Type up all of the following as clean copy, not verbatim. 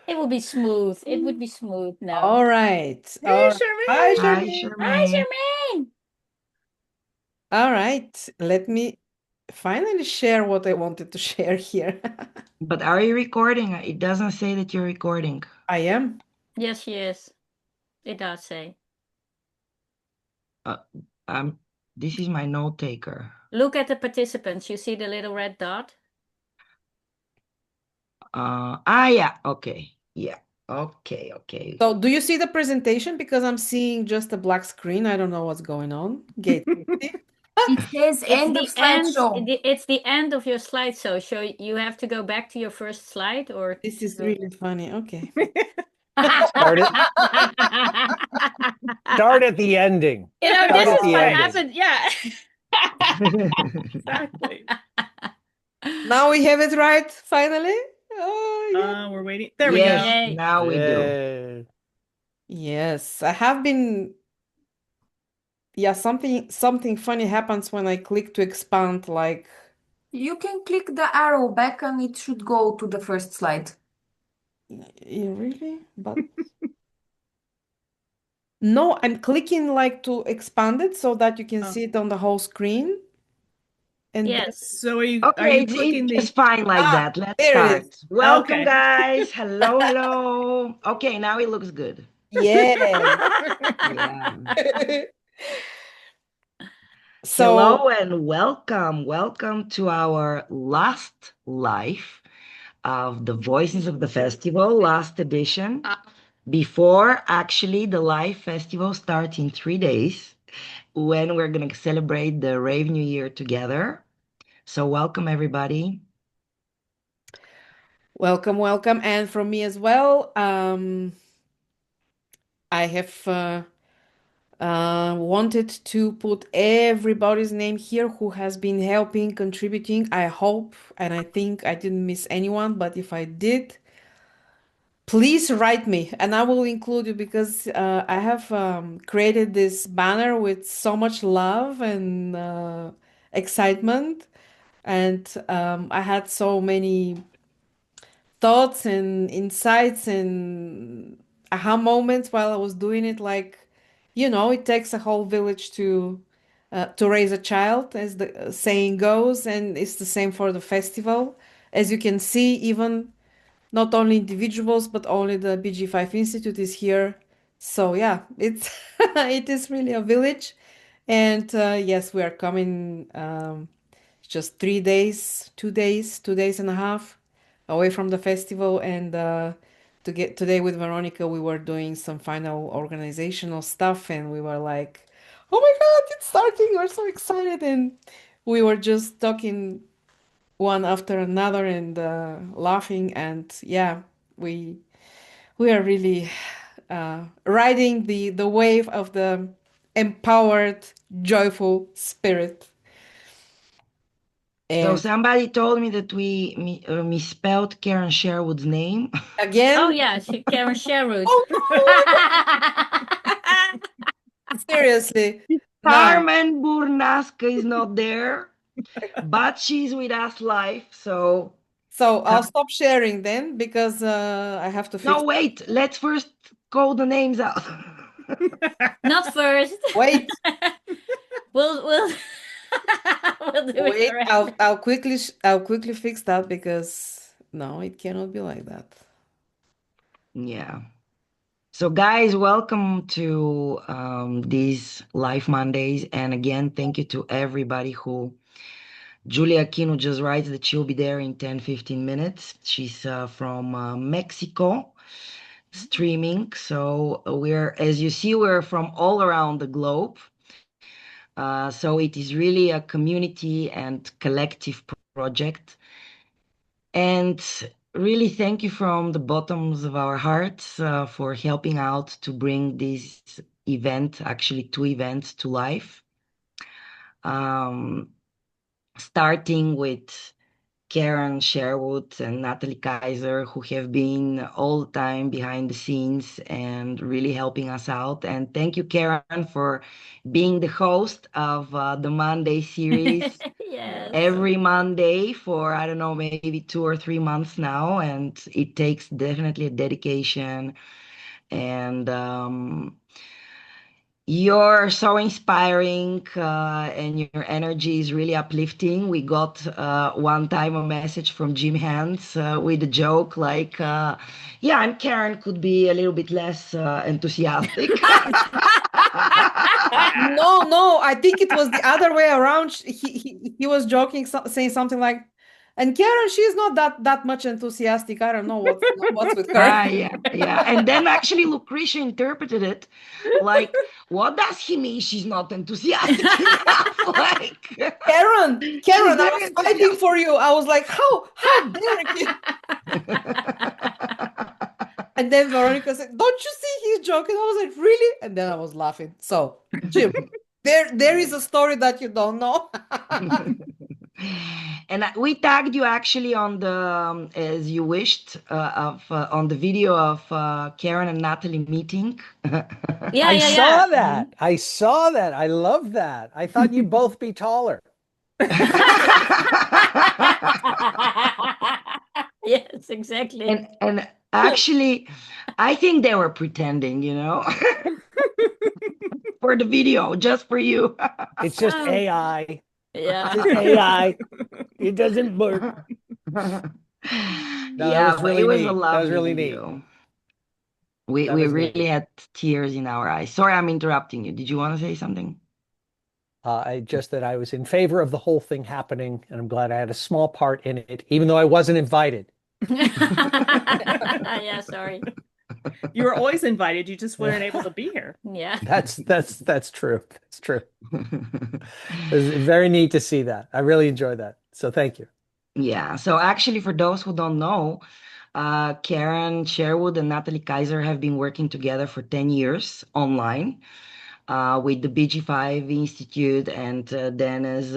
It will be smooth. It would be smooth now. All right. Hey, All right. Hi, Charmaine. Hi, Charmaine. Hi, Charmaine. Jermaine. All right. Let me finally share what I wanted to share here. But are you recording? It doesn't say that you're recording. I am. Yes, she is. It does say. Uh, um, this is my note taker. Look at the participants. You see the little red dot? Yeah, okay. Yeah. Okay. So, do you see the presentation? Because I'm seeing just a black screen. I don't know what's going on. Gate 50. It says It's end of the end. slideshow. It's the end of your slideshow. So you have to go back to your first slide or This is to... really funny. Okay. Start it. Start at the ending. Start This at is the what ending. happened. Yeah. Exactly. Now we have it right, finally. Oh, yeah. We're waiting. There we Yes, go. Yay. now we do. Yeah. Yes, I have been. Yeah, something funny happens when I click to expand, like, You can click the arrow back and it should go to the first slide. really? But no, I'm clicking like to expand it so that you can Oh. see it on the whole screen. And then, Yes. So are you Okay, clicking it's the just fine like ah, that. Let's there it start. is. Welcome, Okay. guys. Hello. Okay, now it looks good. Yes. Yeah. So, Hello and welcome. Welcome to our last live of the Voices of the Festival, last edition. Before actually the live festival starts in 3 days, when we're going to celebrate the Rave New Year together. So welcome everybody. welcome, and from me as well. I have wanted to put everybody's name here who has been helping, contributing. I hope and I think I didn't miss anyone, but if I did, please write me and I will include you because I have created this banner with so much love and excitement. And I had so many thoughts and insights and aha moments while I was doing it. Like, it takes a whole village to raise a child, as the saying goes, and it's the same for the festival. As you can see, even not only individuals, but only the BG5 Institute is here. So yeah, it's it is really a village. And yes, we are coming just 3 days, 2 days, 2 days and a half away from the festival. And to get today with Veronica, we were doing some final organizational stuff, and we were like, "Oh my God, it's starting! We're so excited!" And we were just talking one after another and laughing. And yeah, we we are really riding the wave of the empowered, joyful spirit. So And somebody told me that we misspelled Karen Sherwood's name. Oh again, yeah, Karen Sherwood. oh no, seriously, no. Carmen Burnasca is not there, but she's with us live. So So I'll stop sharing then because I have to fix. no, wait. Let's first call the names out. Not first. Wait, We'll we'll do it wait. correct. I'll quickly fix that because no, it cannot be like that. Yeah. So, guys, welcome to these live Mondays. And again, thank you to everybody who. Julia Aquino just writes that she'll be there in 10-15 minutes. She's from Mexico streaming. So, as you see, we're from all around the globe. So, it is really a community and collective project. And really, thank you from the bottoms of our hearts for helping out to bring this event, actually two events, to life. Starting with Karen Sherwood and Natalie Kaiser, who have been all the time behind the scenes and really helping us out. And thank you, Karen, for being the host of the Monday series Yes. every Monday for, I don't know, maybe 2 or 3 months now. And it takes definitely a dedication. And you're so inspiring, and your energy is really uplifting. We got one time a message from Jim Hands with a joke like, yeah, I'm Karen, could be a little bit less enthusiastic. No, I think it was the other way around. He was joking, saying something like, "And Karen, she's not that much enthusiastic. I don't know what's with her." Yeah. And then actually Lucretia interpreted it like, what does he mean she's not enthusiastic enough? Like, Karen, she's I very was fighting for you. I was like, how dare you? And then Veronica said, "Don't you see he's joking?" I was like, "Really?" And then I was laughing. So, Jim, there is a story that you don't know. And we tagged you actually on the, as you wished, on the video of Karen and Natalie meeting. Yeah, I yeah, saw yeah. that. I saw that. I love that. I thought you'd both be taller. Yes, exactly. And actually, I think they were pretending, for the video, just for you. It's just Oh. AI. Yeah. Just AI. It doesn't work. Yeah, was but really it was a neat. That was lovely really neat. video. We That was really neat. had tears in our eyes. Sorry, I'm interrupting you. Did you want to say something? Just that I was in favor of the whole thing happening, and I'm glad I had a small part in it, even though I wasn't invited. Yeah, sorry. You were always invited. You just weren't able to be here. Yeah. That's true. That's true. It was very neat to see that. I really enjoyed that. So thank you. Yeah. So actually, for those who don't know, Karen Sherwood and Natalie Kaiser have been working together for 10 years online, with the BG5 Institute and then as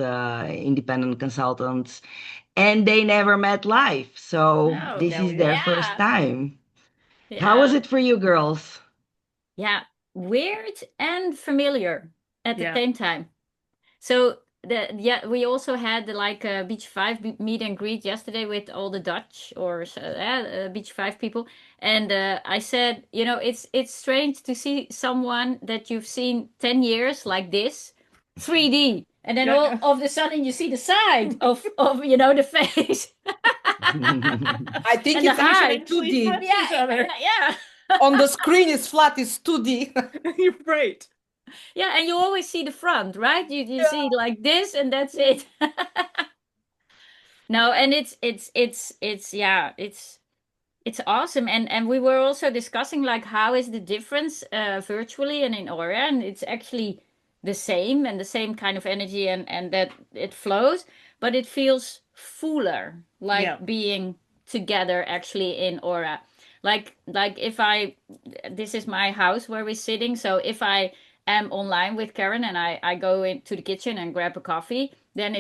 independent consultants. And they never met live. So No. this Now is we their have. first Yeah. time. How was Yeah. it for you girls? Yeah. Weird and familiar at the Yeah. same time. So we also had like a Beach 5 meet and greet yesterday with all the Dutch or Beach 5 people. And I said, it's strange to see someone that you've seen 10 years like this, 3D. And then all of a sudden you see the side of the face. I think And it's the actually height. 2D. touch each other. Yeah. On the screen, it's flat. It's 2D. You're right. Yeah, and you always see the front, right? You see like this, and that's it. No, and it's awesome. And we were also discussing like how is the difference virtually and in Aura, and it's actually the same and the same kind of energy and that it flows, but it feels fuller, like Yeah. being together actually in Aura. Like if this is my house where we're sitting, so if I am online with Karen and I go into the kitchen and grab a coffee, then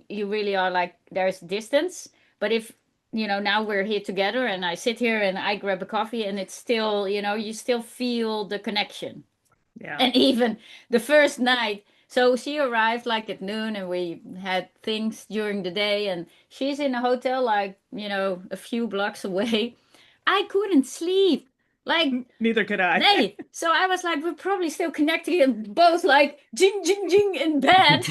you really are like there's distance. But if now we're here together and I sit here and I grab a coffee and it's still, you still feel the connection. Yeah. And even the first night, so she arrived like at noon and we had things during the day and she's in a hotel like, a few blocks away. I couldn't sleep. Like, Neither could I. nay. So I was like, we're probably still connecting and both like jing, jing, jing in bed.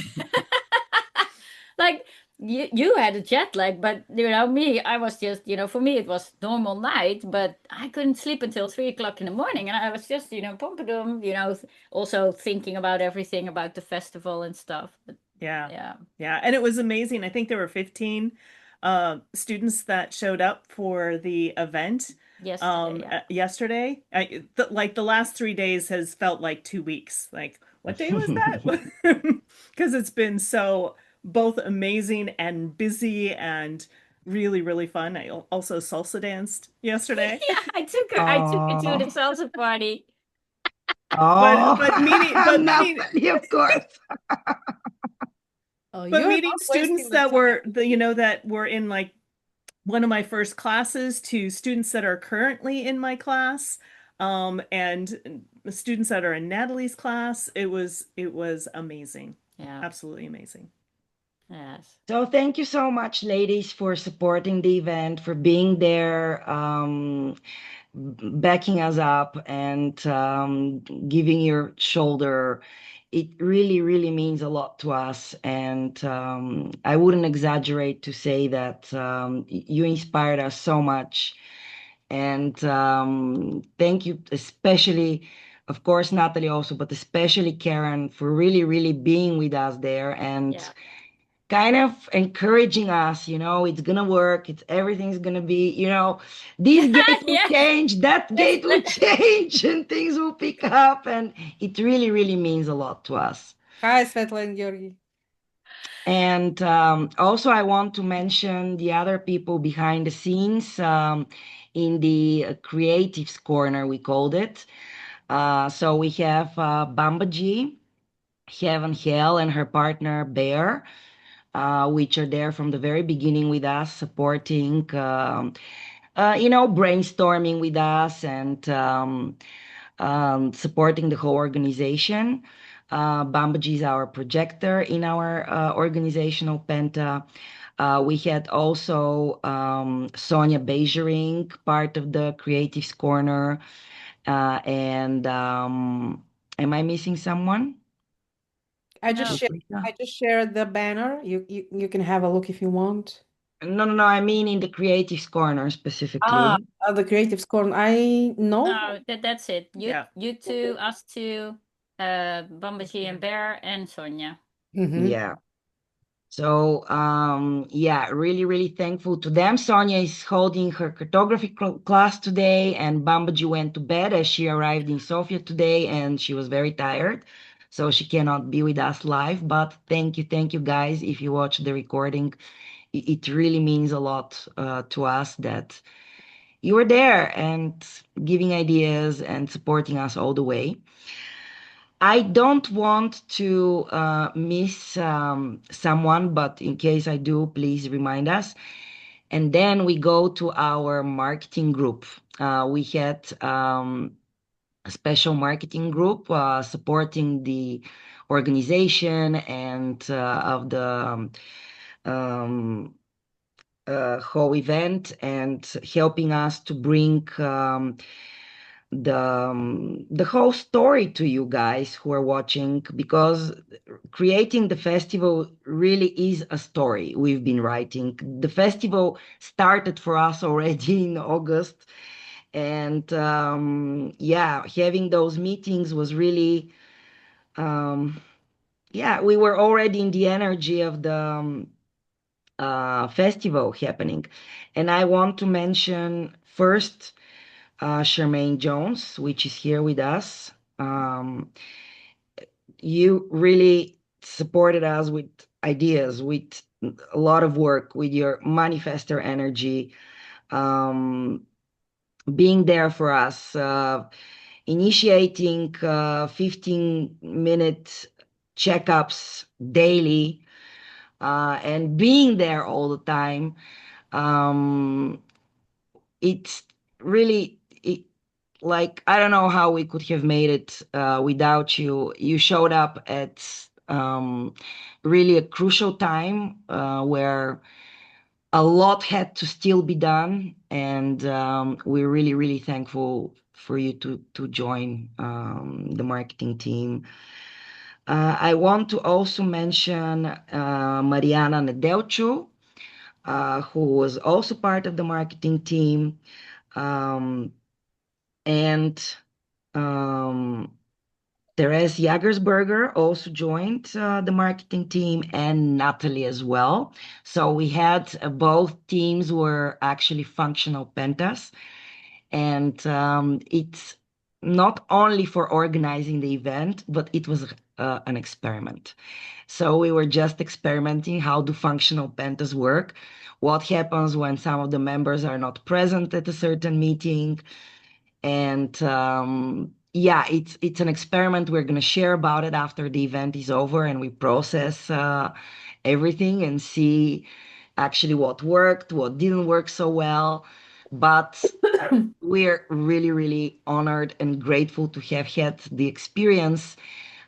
Like, you had a jet lag, but me, I was just, for me it was normal night, but I couldn't sleep until 3 o'clock in the morning, and I was just, pompadum, also thinking about everything about the festival and stuff. But Yeah. And it was amazing. I think there were 15 students that showed up for the event yesterday. like the last 3 days has felt like 2 weeks. Like, what day was that? Because it's been so both amazing and busy and really, really fun. I also salsa danced yesterday. Yeah, I took her to the salsa party. Oh, but meaning, Natalie, of course. Oh, But you're meeting not students wasting the that time. that were in like one of my first classes to students that are currently in my class, and students that are in Natalie's class, it was amazing. Yeah. Absolutely amazing. Yes. So thank you so much, ladies, for supporting the event, for being there, backing us up, and giving your shoulder. It really, really means a lot to us. And I wouldn't exaggerate to say that you inspired us so much. And thank you, especially, of course, Natalie also, but especially Karen, for really, really being with us there and Yeah. kind of encouraging us, it's gonna work, everything's gonna be, this gate will Yes. change, that Let's gate will let change, and things will pick up, and it really, really means a lot to us. Hi, Svetlana and Georgi. And also, I want to mention the other people behind the scenes in the creatives corner, we called it. So we have Bamba G, Heaven Hell, and her partner Bear, which are there from the very beginning with us, supporting, brainstorming with us and supporting the whole organization. Bambaji is our projector in our organizational penta. We had also Sonia Beijering, part of the Creatives Corner. And am I missing someone? I just no. shared Paprika? I just shared the banner. You can have a look if you want. No, no, no. I mean in the Creatives Corner Ah, specifically. the Creative Scorn. I know. No, that's it. Yeah. You two, us two, Bambaji and Bear and Sonia. Mm-hmm. Yeah. So, yeah, really, really thankful to them. Sonia is holding her cartography class today, and Bambaji went to bed as she arrived in Sofia today, and she was very tired, so she cannot be with us live. But thank you, guys. If you watch the recording, it really means a lot to us that you were there and giving ideas and supporting us all the way. I don't want to miss someone, but in case I do, please remind us. And then we go to our marketing group. We had a special marketing group supporting the organization and of the um, whole event and helping us to bring the whole story to you guys who are watching, because creating the festival really is a story we've been writing. The festival started for us already in August, and yeah, having those meetings was really yeah, we were already in the energy of the festival happening. And I want to mention first Charmaine Jones, which is here with us. Um, you really supported us with ideas, with a lot of work, with your manifester energy, um, being there for us, initiating 15-minute checkups daily, and being there all the time. Um, it's really like I don't know how we could have made it without you. You showed up at really a crucial time where a lot had to still be done, and we're really, really thankful for you to join the marketing team. I want to also mention Mariana Nedelcu, who was also part of the marketing team. Um, and um, Therese Jagersberger also joined the marketing team, and Natalie as well. So we had both teams were actually functional pentas, and it's not only for organizing the event, but it was an experiment. So we were just experimenting how do functional pentas work, what happens when some of the members are not present at a certain meeting, and yeah, it's an experiment. We're going to share about it after the event is over and we process everything and see actually what worked, what didn't work so well. But we're really, really honored and grateful to have had the experience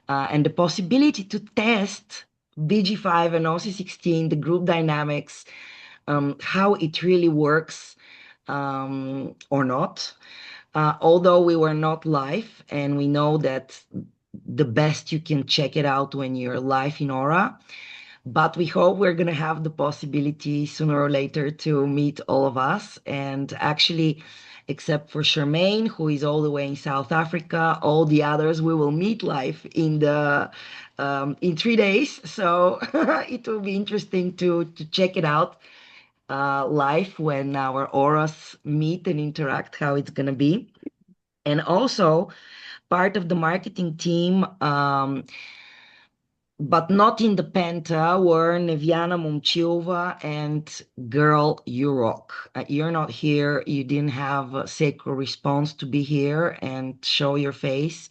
and the possibility to test BG5 and OC16, the group dynamics, how it really works or not. Although we were not live, and we know that the best you can check it out when you're live in Aura. But we hope we're going to have the possibility sooner or later to meet all of us. And actually, except for Charmaine, who is all the way in South Africa, all the others we will meet live in 3 days. So it will be interesting to check it out live when our auras meet and interact, how it's going to be. And also, part of the marketing team, but not in the Penta, were Neviana Momchilova and Girl You Rock. You're not here. You didn't have a sacred response to be here and show your face.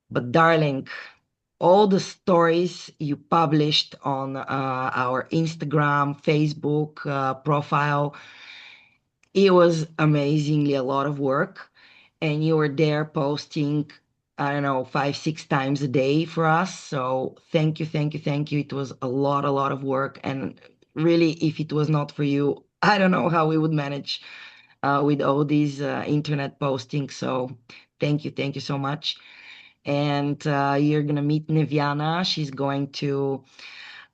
But darling, all the stories you published on our Instagram, Facebook profile, it was amazingly a lot of work. And you were there posting, I don't know, 5, 6 times a day for us. So thank you, thank you, thank you. It was a lot of work. And really, if it was not for you, I don't know how we would manage with all these internet postings. So thank you so much. And you're gonna meet Neviana. She's going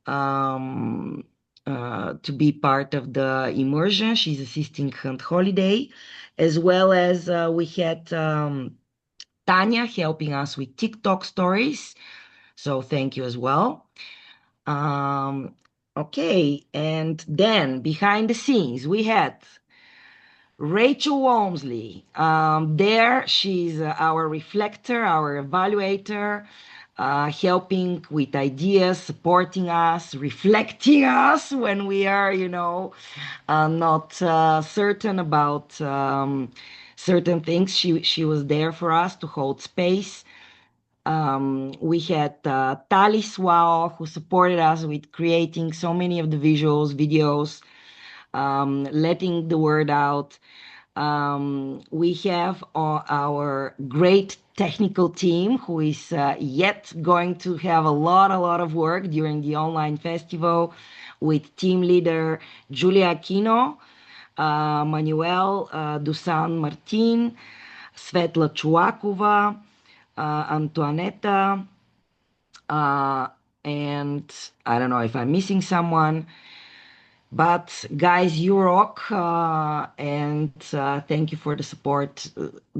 um, to be part of the immersion. She's assisting Hunt Holiday, as well as we had Tanya helping us with TikTok stories. So thank you as well. Okay, and then behind the scenes, we had Rachel Walmsley. There, she's our reflector, our evaluator, helping with ideas, supporting us, reflecting us when we are, not certain about certain things. She was there for us to hold space. We had Tali Swao, who supported us with creating so many of the visuals, videos, letting the word out. We have our great technical team who is yet going to have a lot of work during the online festival with team leader Julia Aquino, Manuel Dusan Martin, Svetla Chuakova, Antoaneta, and I don't know if I'm missing someone. But guys, you rock, and thank you for the support.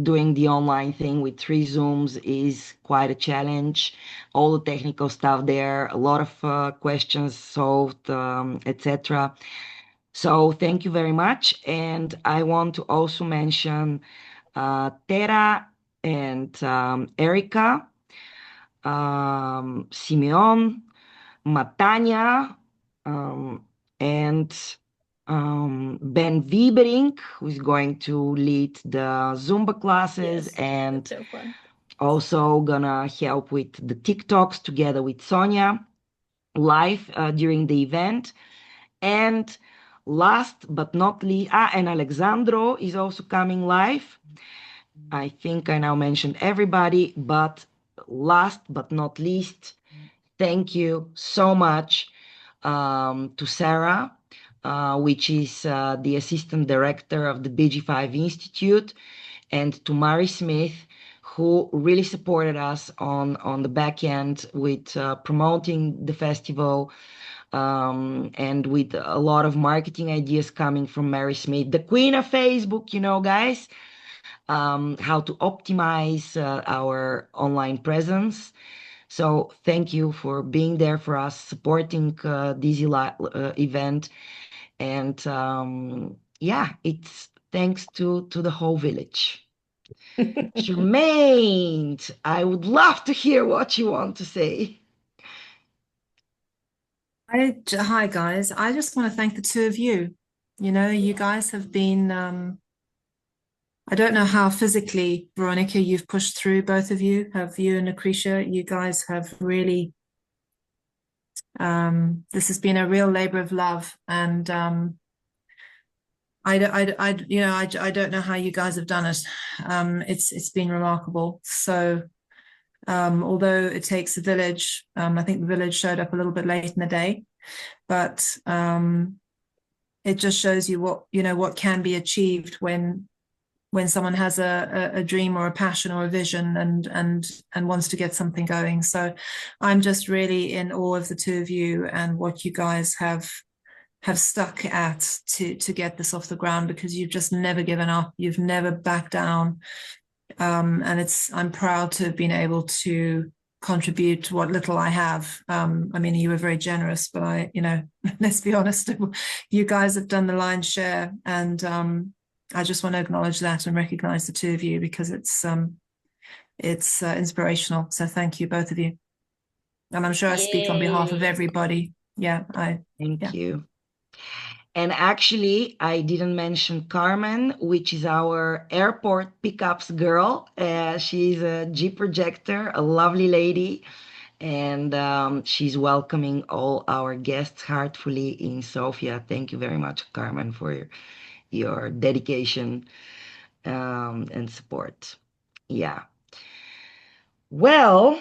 Doing the online thing with 3 Zooms is quite a challenge. All the technical stuff there, a lot of questions solved, etc. So thank you very much. And I want to also mention Tera and Erica, Simeon, Matanya, and Ben Wiebering, who is going to lead the Zumba classes Yes, and that's so fun. also gonna help with the TikToks together with Sonia live during the event. And last but not least, and Alexandro is also coming live. I think I now mentioned everybody, but last but not least, thank you so much to Sarah, which is the assistant director of the BG5 Institute, and to Mari Smith, who really supported us on the back end with promoting the festival, and with a lot of marketing ideas coming from Mary Smith, the queen of Facebook, guys, how to optimize our online presence. So thank you for being there for us, supporting this event. And yeah, it's thanks to the whole village. Jermaine, I would love to hear what you want to say. Hi guys. I just want to thank the two of you. You guys have been, I don't know how physically, Veronica, you've pushed through, both of you, have you and Lucretia, you guys have really This has been a real labor of love, and I don't know how you guys have done it. It's been remarkable. So although it takes a village, I think the village showed up a little bit late in the day, but it just shows you what can be achieved when someone has a dream or a passion or a vision and wants to get something going. So I'm just really in awe of the two of you and what you guys have stuck at to get this off the ground, because you've just never given up. You've never backed down. And I'm proud to have been able to contribute what little I have. I mean, you were very generous, but let's be honest, you guys have done the lion's share, and I just want to acknowledge that and recognize the two of you, because it's inspirational. So thank you, both of you. And I'm sure I speak on behalf of Yay. everybody. Yeah, Thank you. And actually, I didn't mention Carmen, which is our airport pickups girl. She's a G projector, a lovely lady, and she's welcoming all our guests heartfully in Sofia. Thank you very much, Carmen, for your dedication and support. Yeah. Well,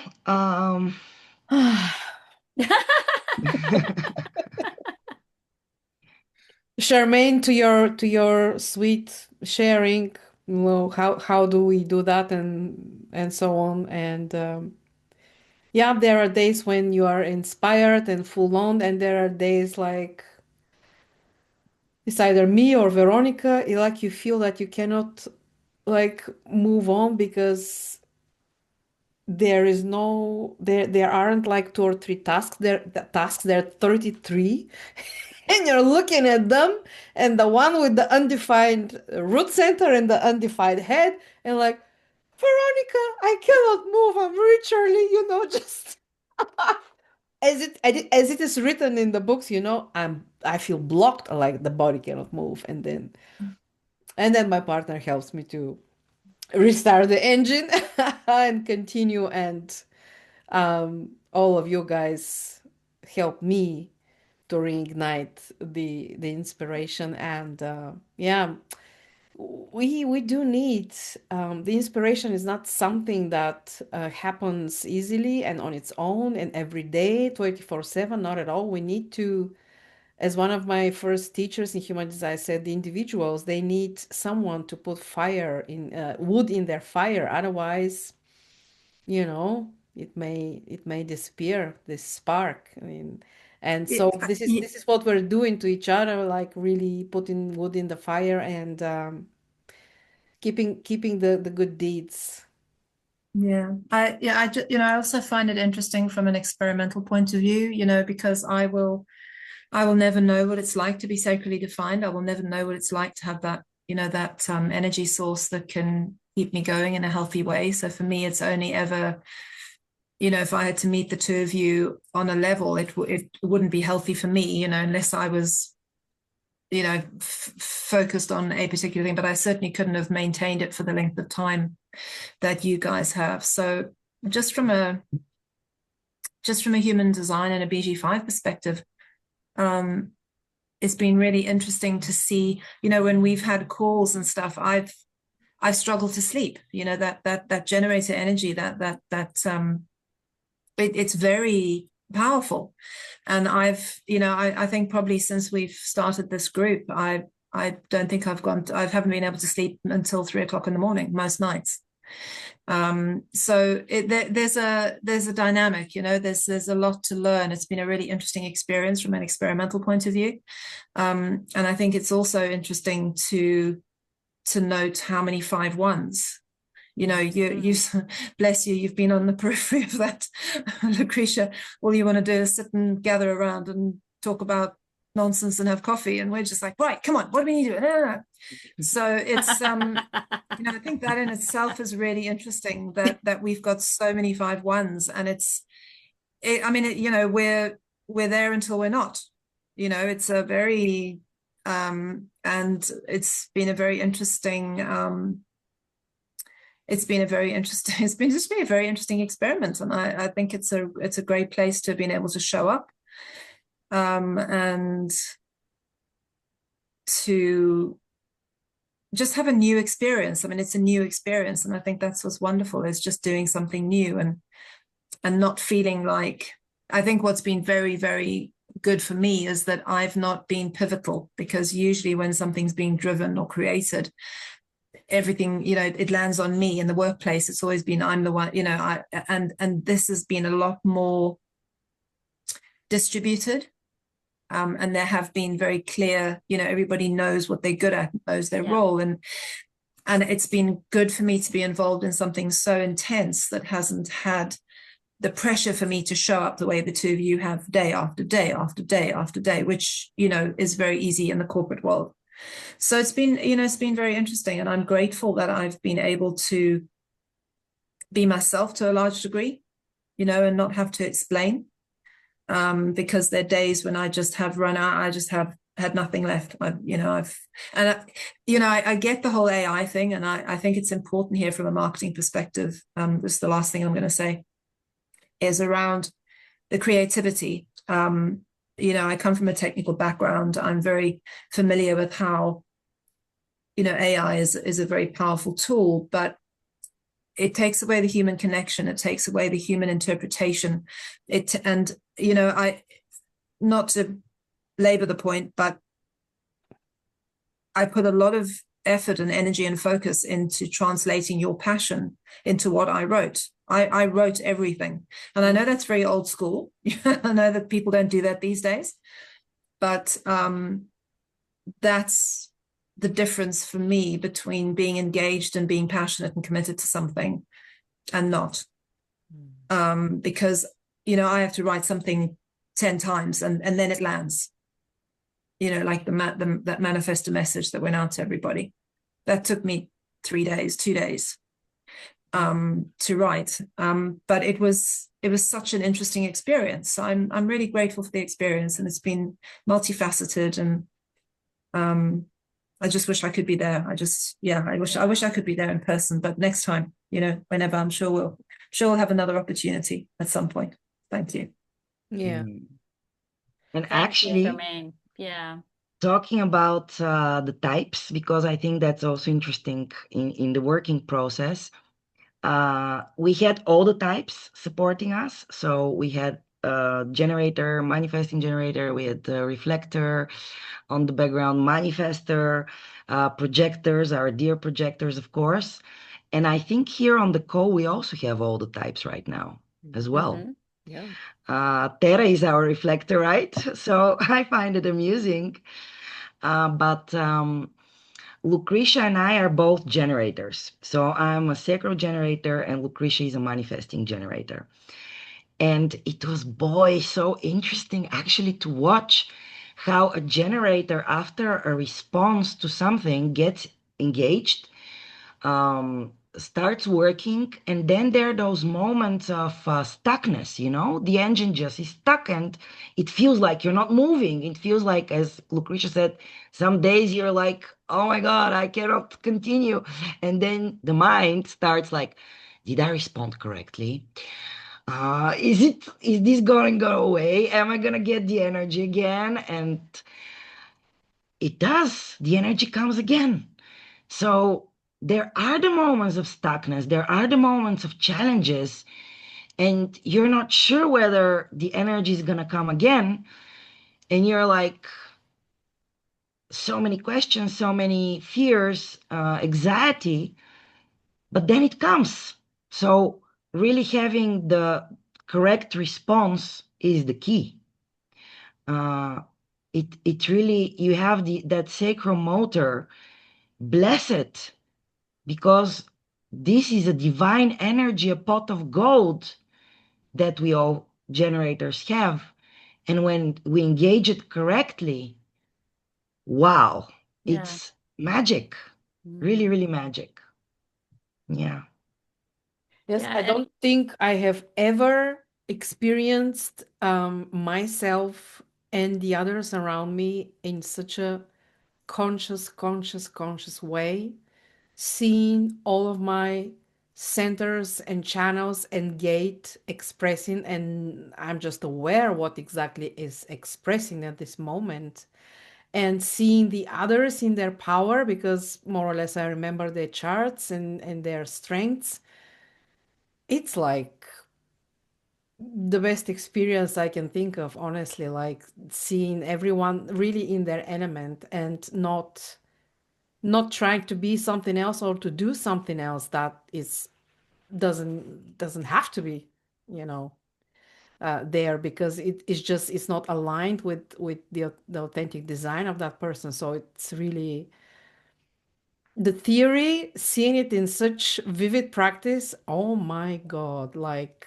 Charmaine, to your sweet sharing, well, how do we do that and so on. And yeah, there are days when you are inspired and full on, and there are days like it's either me or Veronica, like you feel that you cannot like move on because there aren't like two or three tasks. There are 33 and you're looking at them, and the one with the undefined root center and the undefined head, and like, Veronica, I cannot move. I'm literally, just as it is written in the books, I feel blocked, like the body cannot move, and then my partner helps me to restart the engine and continue, and all of you guys help me to reignite the inspiration. And yeah, we do need the inspiration is not something that happens easily and on its own and every day 24/7, not at all. We need to, as one of my first teachers in human design said, the individuals, they need someone to put fire in wood in their fire, otherwise it may disappear, this spark. I mean, and so this is what we're doing to each other, like really putting wood in the fire and keeping the good deeds. Yeah, I also find it interesting from an experimental point of view, because I will never know what it's like to be sacredly defined. I will never know what it's like to have that energy source that can keep me going in a healthy way. So for me, it's only ever, if I had to meet the two of you on a level, it wouldn't be healthy for me, unless I was, focused on a particular thing. But I certainly couldn't have maintained it for the length of time that you guys have. So just from a human design and a BG5 perspective, it's been really interesting to see, when we've had calls and stuff, I've struggled to sleep, that generator energy, it's very powerful. And I think probably since we've started this group, I don't think I haven't been able to sleep until 3 o'clock in the morning most nights. So there's a dynamic, there's a lot to learn. It's been a really interesting experience from an experimental point of view. And I think it's also interesting to note how many 5/1s, you bless you, you've been on the periphery of that, Lucretia. All you want to do is sit and gather around and talk about nonsense and have coffee, and we're just like, right, come on, what do we need to do? So it's I think that in itself is really interesting, that we've got so many 5/1s, and we're there until we're not. It's a very and it's been a very interesting it's been just been a very interesting experiment, and I think it's a great place to have been able to show up. and to just have a new experience. I mean, it's a new experience, and I think that's what's wonderful, is just doing something new and not feeling like, I think what's been very, very good for me is that I've not been pivotal, because usually when something's being driven or created, everything, it lands on me in the workplace. It's always been, I'm the one, and this has been a lot more distributed. And there have been very clear, everybody knows what they're good at, knows their Yeah. role. And it's been good for me to be involved in something so intense that hasn't had the pressure for me to show up the way the two of you have, day after day after day after day, which, is very easy in the corporate world. So it's been very interesting. And I'm grateful that I've been able to be myself to a large degree, and not have to explain. Because there are days when I just have run out, I just have had nothing left. I get the whole AI thing, and I think it's important here from a marketing perspective. This is the last thing I'm going to say, is around the creativity. I come from a technical background. I'm very familiar with how, AI is a very powerful tool, but it takes away the human connection. It takes away the human interpretation. I, not to labor the point, but I put a lot of effort and energy and focus into translating your passion into what I wrote. I wrote everything. And I know that's very old school. I know that people don't do that these days, but that's the difference for me between being engaged and being passionate and committed to something and not. Because, I have to write something 10 times and then it lands, like that manifesto message that went out to everybody. That took me 3 days, 2 days to write. But it was such an interesting experience. So I'm really grateful for the experience, and it's been multifaceted, and I just wish I could be there. I wish I could be there in person, but next time, whenever, I'm sure we'll have another opportunity at some point. Thank you. Yeah. And Thank you, actually, Charmaine. Yeah. talking about the types, because I think that's also interesting in the working process. We had all the types supporting us. So we had generator, manifesting generator, we had the reflector on the background, manifester, projectors, our dear projectors, of course. And I think here on the call, we also have all the types right now as well. Yeah. Tera is our reflector, right? So I find it amusing. But Lucretia and I are both generators. So I'm a sacral generator and Lucretia is a manifesting generator. And it was, boy, so interesting actually to watch how a generator, after a response to something, gets engaged, starts working, and then there are those moments of stuckness, the engine just is stuck and it feels like you're not moving. It feels like, as Lucretia said, some days you're like, oh my God, I cannot continue. And then the mind starts like, did I respond correctly? Is this going to go away? Am I going to get the energy again? And it does. The energy comes again. So there are the moments of stuckness, there are the moments of challenges, and you're not sure whether the energy is going to come again. And you're like, so many questions, so many fears, anxiety, but then it comes. So really having the correct response is the key. It really, you have that sacral motor, bless it, because this is a divine energy, a pot of gold that we all generators have. And when we engage it correctly, wow, Yeah. it's magic. Really, really magic. Yeah. Yes, Yeah. I don't think I have ever experienced myself and the others around me in such a conscious way, seeing all of my centers and channels and gate expressing, and I'm just aware what exactly is expressing at this moment, and seeing the others in their power, because more or less I remember their charts and their strengths. It's like the best experience I can think of, honestly, like seeing everyone really in their element and not trying to be something else or to do something else that is doesn't have to be, you know, there, because it's just it's not aligned with the authentic design of that person. So it's really the theory, seeing it in such vivid practice. Oh my God, like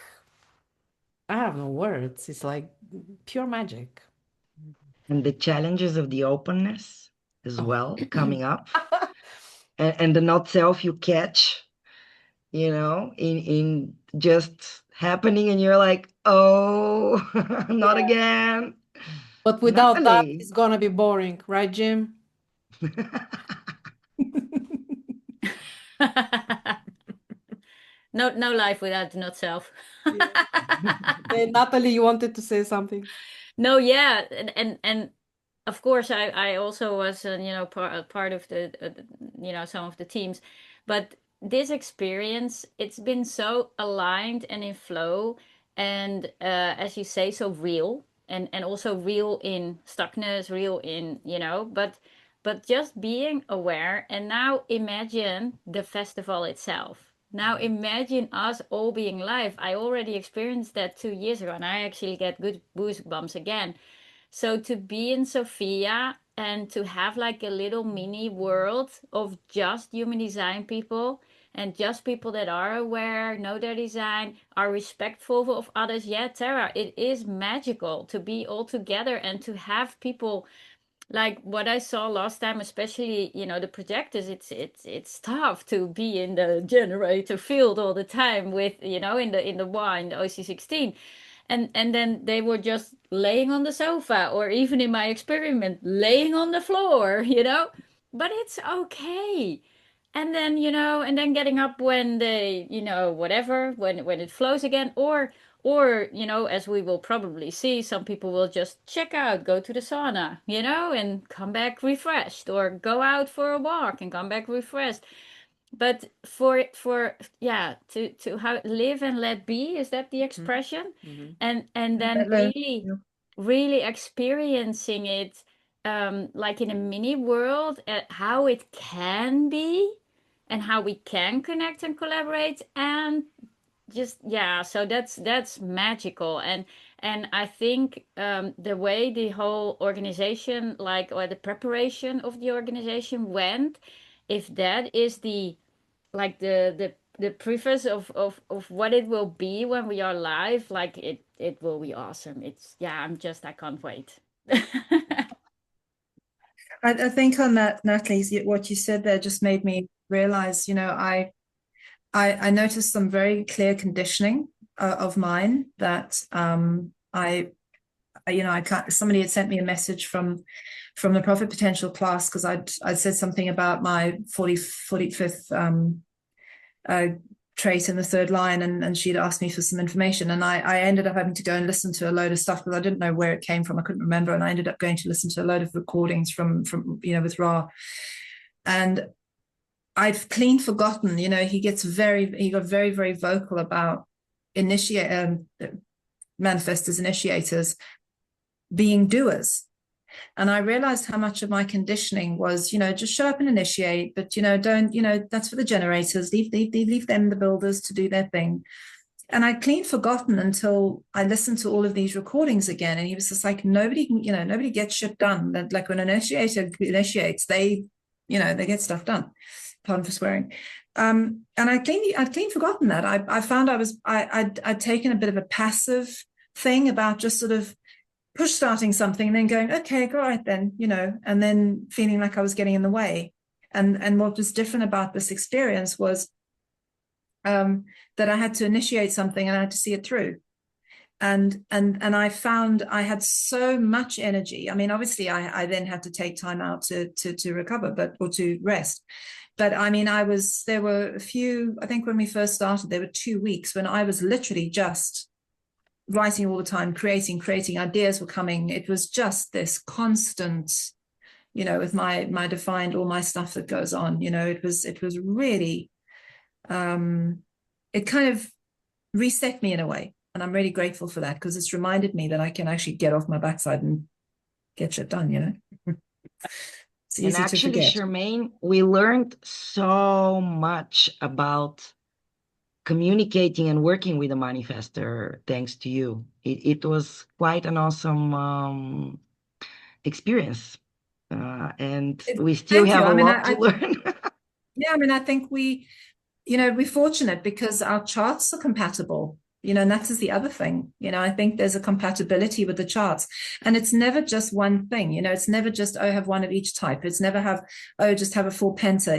I have no words. It's like pure magic. And the challenges of the openness as Oh. well coming up, and the not self you catch, in just happening, and you're like, oh, not Yeah. again. But without that, Natalie. it's gonna be boring, right, Jim? No life without the not self. Yeah. Hey, Natalie, you wanted to say something? No, yeah, and of course I also was part of the some of the teams, but this experience, it's been so aligned and in flow, and as you say, so real, and also real in stuckness, real in, but just being aware. And now imagine the festival itself. Now imagine us all being live. I already experienced that 2 years ago, and I actually get good goosebumps again. So to be in Sofia and to have like a little mini world of just human design people, and just people that are aware, know their design, are respectful of others. Yeah, Tara, it is magical to be all together and to have people like what I saw last time, especially, the projectors. It's tough to be in the generator field all the time with, in the Y, in the OC16. And then they were just laying on the sofa, or even in my experiment, laying on the floor, but it's okay. And then getting up when they, whatever, when it flows again, or as we will probably see, some people will just check out, go to the sauna, and come back refreshed, or go out for a walk and come back refreshed. But for yeah, to how live and let be, is that the Mhm. expression? Mhm. And then Hello. really experiencing it, like in a mini world, how it can be, and how we can connect and collaborate, and just, yeah, so that's magical. And I think, the way the whole organization, like, or the preparation of the organization went, if that is the, like, the preface of what it will be when we are live, like, it will be awesome. It's, yeah, I can't wait. I think on that, Natalie, what you said there just made me realize, I noticed some very clear conditioning of mine that I can't. Somebody had sent me a message from the Profit Potential class, because I'd said something about my 45th uh, trait in the third line, and she'd asked me for some information, and I ended up having to go and listen to a load of stuff because I didn't know where it came from. I couldn't remember, and I ended up going to listen to a load of recordings from with Ra, and I'd clean forgotten. He got very, very vocal about manifestors, initiators being doers. And I realized how much of my conditioning was, just show up and initiate, but, don't, that's for the generators, leave them, the builders, to do their thing. And I'd clean forgotten until I listened to all of these recordings again. And he was just like, nobody gets shit done. That, like, when an initiator initiates, they get stuff done. Pardon for swearing. And I'd clean forgotten that. I found I'd taken a bit of a passive thing about just sort of push starting something and then going, okay, all right then, and then feeling like I was getting in the way. And what was different about this experience was that I had to initiate something and I had to see it through. And I found I had so much energy. I mean, obviously I then had to take time out to recover, or to rest. But I mean, there were a few, I think when we first started, there were 2 weeks when I was literally just writing all the time, creating, ideas were coming. It was just this constant, with my defined, all my stuff that goes on, it was really, it kind of reset me in a way. And I'm really grateful for that, because it's reminded me that I can actually get off my backside and get shit done. It's And easy to actually, forget. Charmaine, we learned so much about communicating and working with a manifester thanks to you. It was quite an awesome experience. And we still Thank you. have a I mean, lot to learn. yeah, I mean, I think we're fortunate because our charts are compatible, and that is the other thing. I think there's a compatibility with the charts, and it's never just one thing. It's never just, oh, have one of each type. It's never just have a full penta.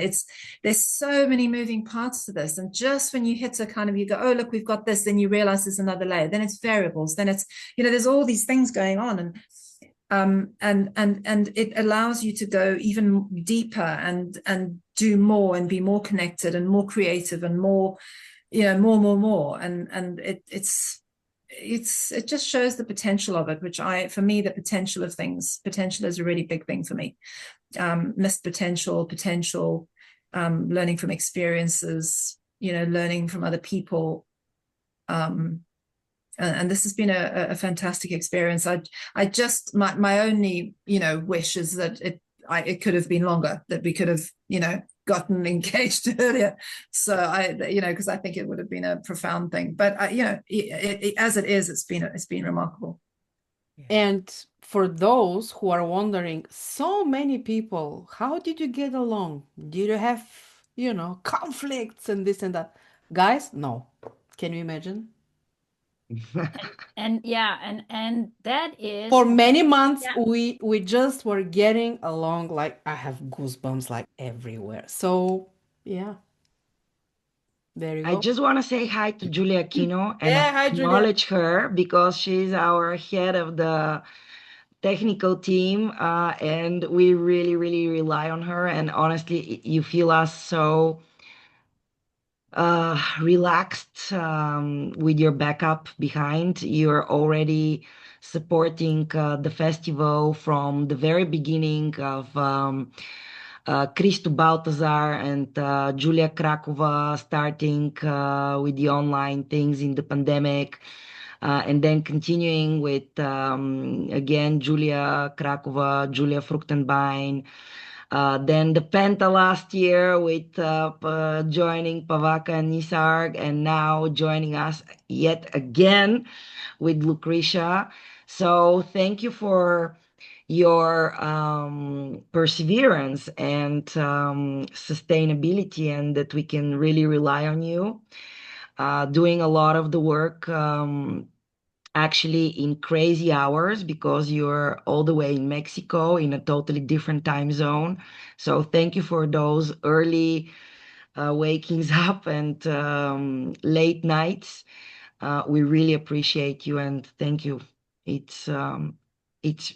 There's so many moving parts to this. And just when you hit a kind of, you go, oh, look, we've got this, then you realize there's another layer. Then it's variables. Then it's, there's all these things going on. And it allows you to go even deeper and do more and be more connected and more creative and more, more. And it just shows the potential of it, which for me, the potential is a really big thing for me. Missed potential, learning from experiences, learning from other people. And this has been a fantastic experience. I just, my only, wish is that it could have been longer, that we could have, gotten engaged earlier. So because I think it would have been a profound thing. But as it is, it's been remarkable. And for those who are wondering, so many people, how did you get along? Did you have, conflicts and this and that? Guys, no. Can you imagine? And yeah, and that is For many months, yeah. we just were getting along. Like, I have goosebumps like everywhere. So yeah, there you I go. just want to say hi to Julia Aquino and Yeah, hi Julia. acknowledge her because she's our head of the technical team, and we really, really rely on her. And honestly, you feel us so relaxed with your backup behind. You're already supporting the festival from the very beginning of Christu Baltazar and Julia Krakova starting with the online things in the pandemic. And then continuing with, again, Julia Krakova, Julia Fruchtenbein, then the Penta last year with joining Pavaka and Nisarg, and now joining us yet again with Lucretia. So thank you for your perseverance and sustainability, and that we can really rely on you. Doing a lot of the work actually in crazy hours because you're all the way in Mexico in a totally different time zone. So thank you for those early wakings up and late nights. We really appreciate you and thank you. It's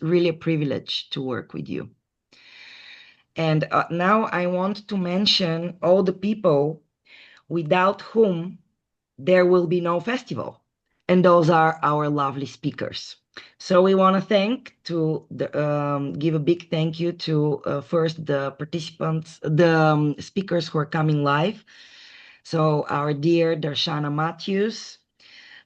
really a privilege to work with you. And now I want to mention all the people without whom there will be no festival. And those are our lovely speakers. So we want to give a big thank you to first the participants, the speakers who are coming live. So our dear Darshana Matthews,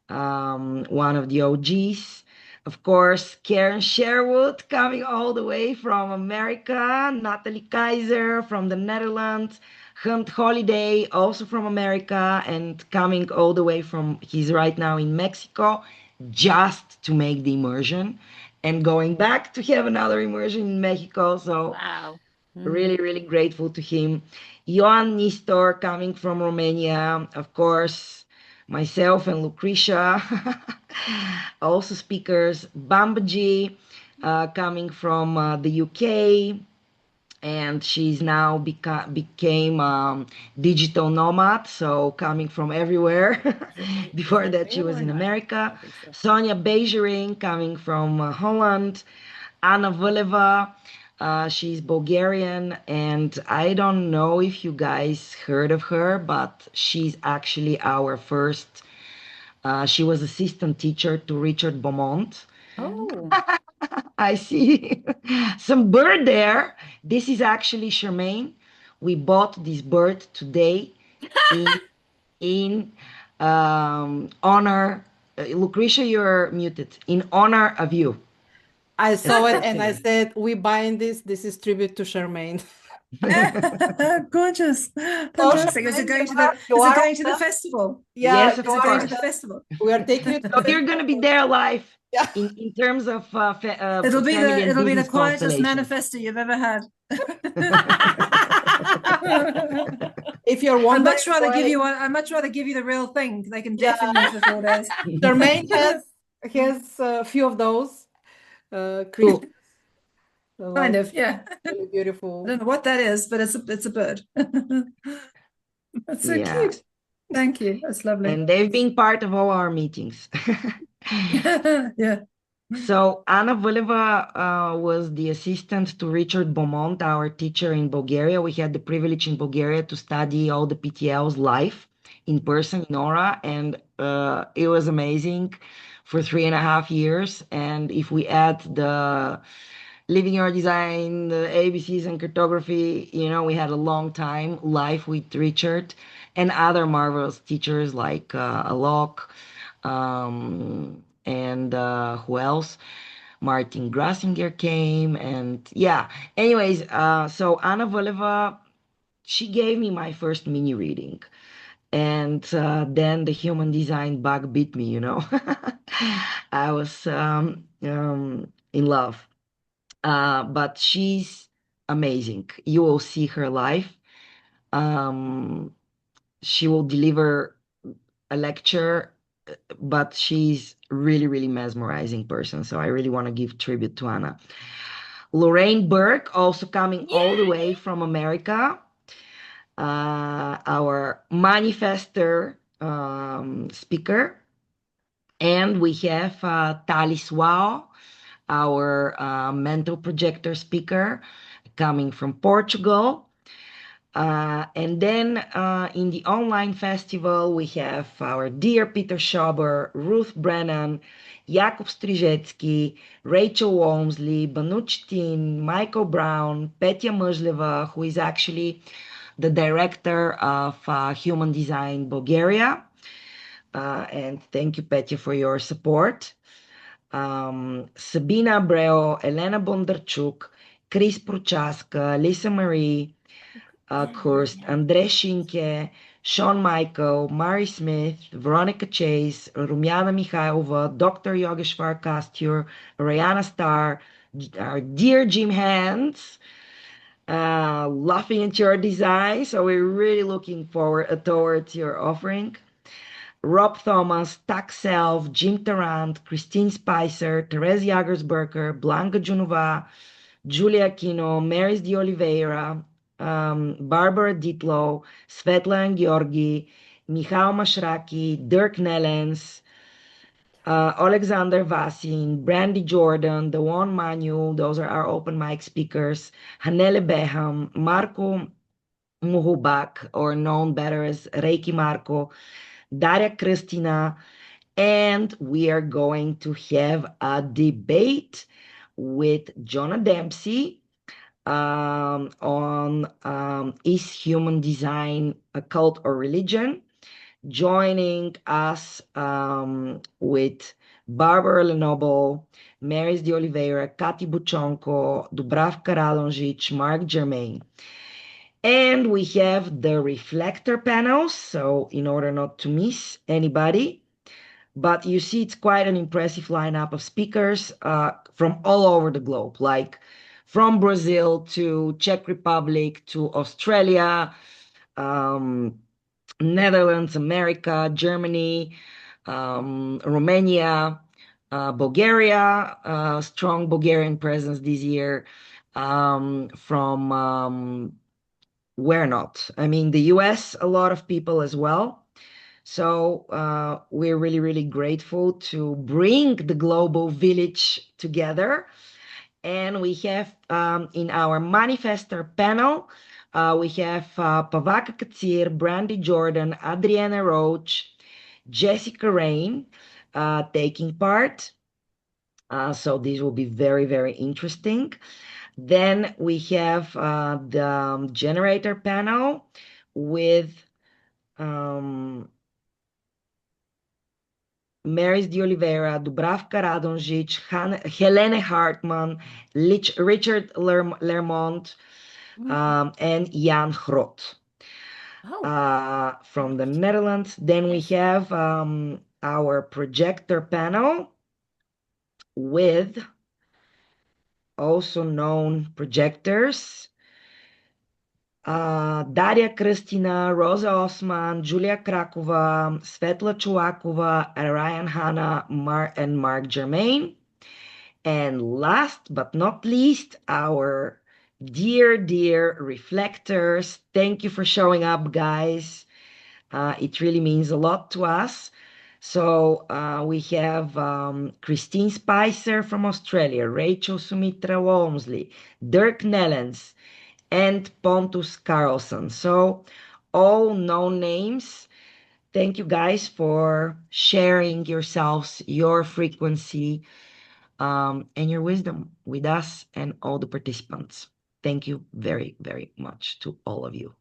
one of the OGs. Of course, Karen Sherwood coming all the way from America, Natalie Kaiser from the Netherlands, Hunt Holiday also from America, and coming all the way he's right now in Mexico just to make the immersion and going back to have another immersion in Mexico. So Wow. really, really grateful to him. Ioan Nistor coming from Romania, of course, myself and Lucretia, also speakers. Bambaji coming from the UK, and she's now became digital nomad, so coming from everywhere. Is Before that that, she real was or in not? America. I think so. Sonia Bejering coming from Holland. Anna Voleva She's Bulgarian, and I don't know if you guys heard of her, but she's actually our first. She was assistant teacher to Richard Beaumont. Oh. I see some bird there. This is actually Charmaine. We bought this bird today in honor. Lucretia, you're muted. In honor of you. I saw it and I Especially. said, we buying this. This is tribute to Charmaine. Gorgeous. So Fantastic. Is it Charmaine, going to you is it are going to the welcome. festival? Yeah, Yes, of you Is it are going to course. the welcome. festival? We are taking you to So the you're gonna be festival. there live Yeah. in terms of family and It'll be the business quietest constellations. manifesto you've ever had. If you're wondering why, I'd much rather give you the real thing. They can yeah, deafen you for 4 days. Charmaine has a few of those creatures. Cool. Kind Like of, yeah. really I beautiful. don't know what that is, but it's a bird. That's so Yeah. cute. Thank you. That's lovely. And they've been part of all our meetings. Yeah. So Anna Voleva was the assistant to Richard Beaumont, our teacher in Bulgaria. We had the privilege in Bulgaria to study all the PTLs live in person in Aura, and it was amazing for 3.5 years. And if we add the living art design, the ABCs and cartography, we had a long time live with Richard and other marvelous teachers like Alok, and who else? Martin Grassinger came, and yeah. Anyways, so Anna Voleva, she gave me my first mini reading, and then the human design bug bit me. I was in love. But she's amazing. You will see her live. Um, she will deliver a lecture, but she's really, really mesmerizing person. So I really want to give tribute to Anna. Lorraine Burke, also coming all the way from America, our manifester speaker. And we have Talis Wao, our mental projector speaker, coming from Portugal. And then in the online festival, we have our dear Peter Schauber, Ruth Brennan, Jakub Strijecki, Rachel Walmsley, Banuch Michael Brown, Petya Muzleva, who is actually the director of Human Design Bulgaria. And thank you, Petya, for your support. Sabina Abreu, Elena Bondarchuk, Chris Prochaska, Lisa Marie, Kurst, André Schinke, Sean Michael, Mari Smith, Veronica Chase, Rumiana Mikhailova, Dr. Yogeshwar Kastur, Rihanna Starr, our dear Jim Hands, laughing at your design. So we're really looking forward towards your offering. Rob Thomas, Tax Self, Jim Tarrant, Christine Spicer, Therese Jagersberger, Blanca Junova, Julia Aquino, Maris de Oliveira, Barbara Ditlow, Svetlana Georgi, Michal Mashraki, Dirk Nellens, Alexander Vasin, Brandy Jordan, Dewan Manu, those are our open mic speakers, Hanele Beham, Marco Muhubak, or known better as Reiki Marco, Daria Kristina, and we are going to have a debate with Jonah Dempsey on is human design a cult or religion? Joining us with Barbara Lenoble, Maris de Oliveira, Kati Buchonko, Dubravka Radonjic, Mark Germain. And we have the reflector panels, so in order not to miss anybody, but you see it's quite an impressive lineup of speakers from all over the globe, like from Brazil to Czech Republic to Australia, Netherlands, America, Germany, Romania, Bulgaria, strong Bulgarian presence this year, from where not? I mean, the US, a lot of people as well. So we're really, really grateful to bring the global village together. And we have in our manifestor panel, we have Pavaka Katsir, Brandy Jordan, Adriana Roach, Jessica Rain taking part. So these will be very, very interesting. Then we have the generator panel with Maris de Oliveira, Dubravka Radonjic, Helene Hartman, Richard Lermont, and Jan Grot from the Netherlands. Then we have our projector panel with also known projectors. Daria Kristina, Rosa Osman, Julia Krakova, Svetla Chulakova, Ryan Hanna, and Mark Germain. And last but not least, our dear, dear reflectors. Thank you for showing up, guys. It really means a lot to us. So we have Christine Spicer from Australia, Rachel Sumitra Walmsley, Dirk Nellens, and Pontus Carlson. So all known names. Thank you guys for sharing yourselves, your frequency, and your wisdom with us and all the participants. Thank you very, very much to all of you.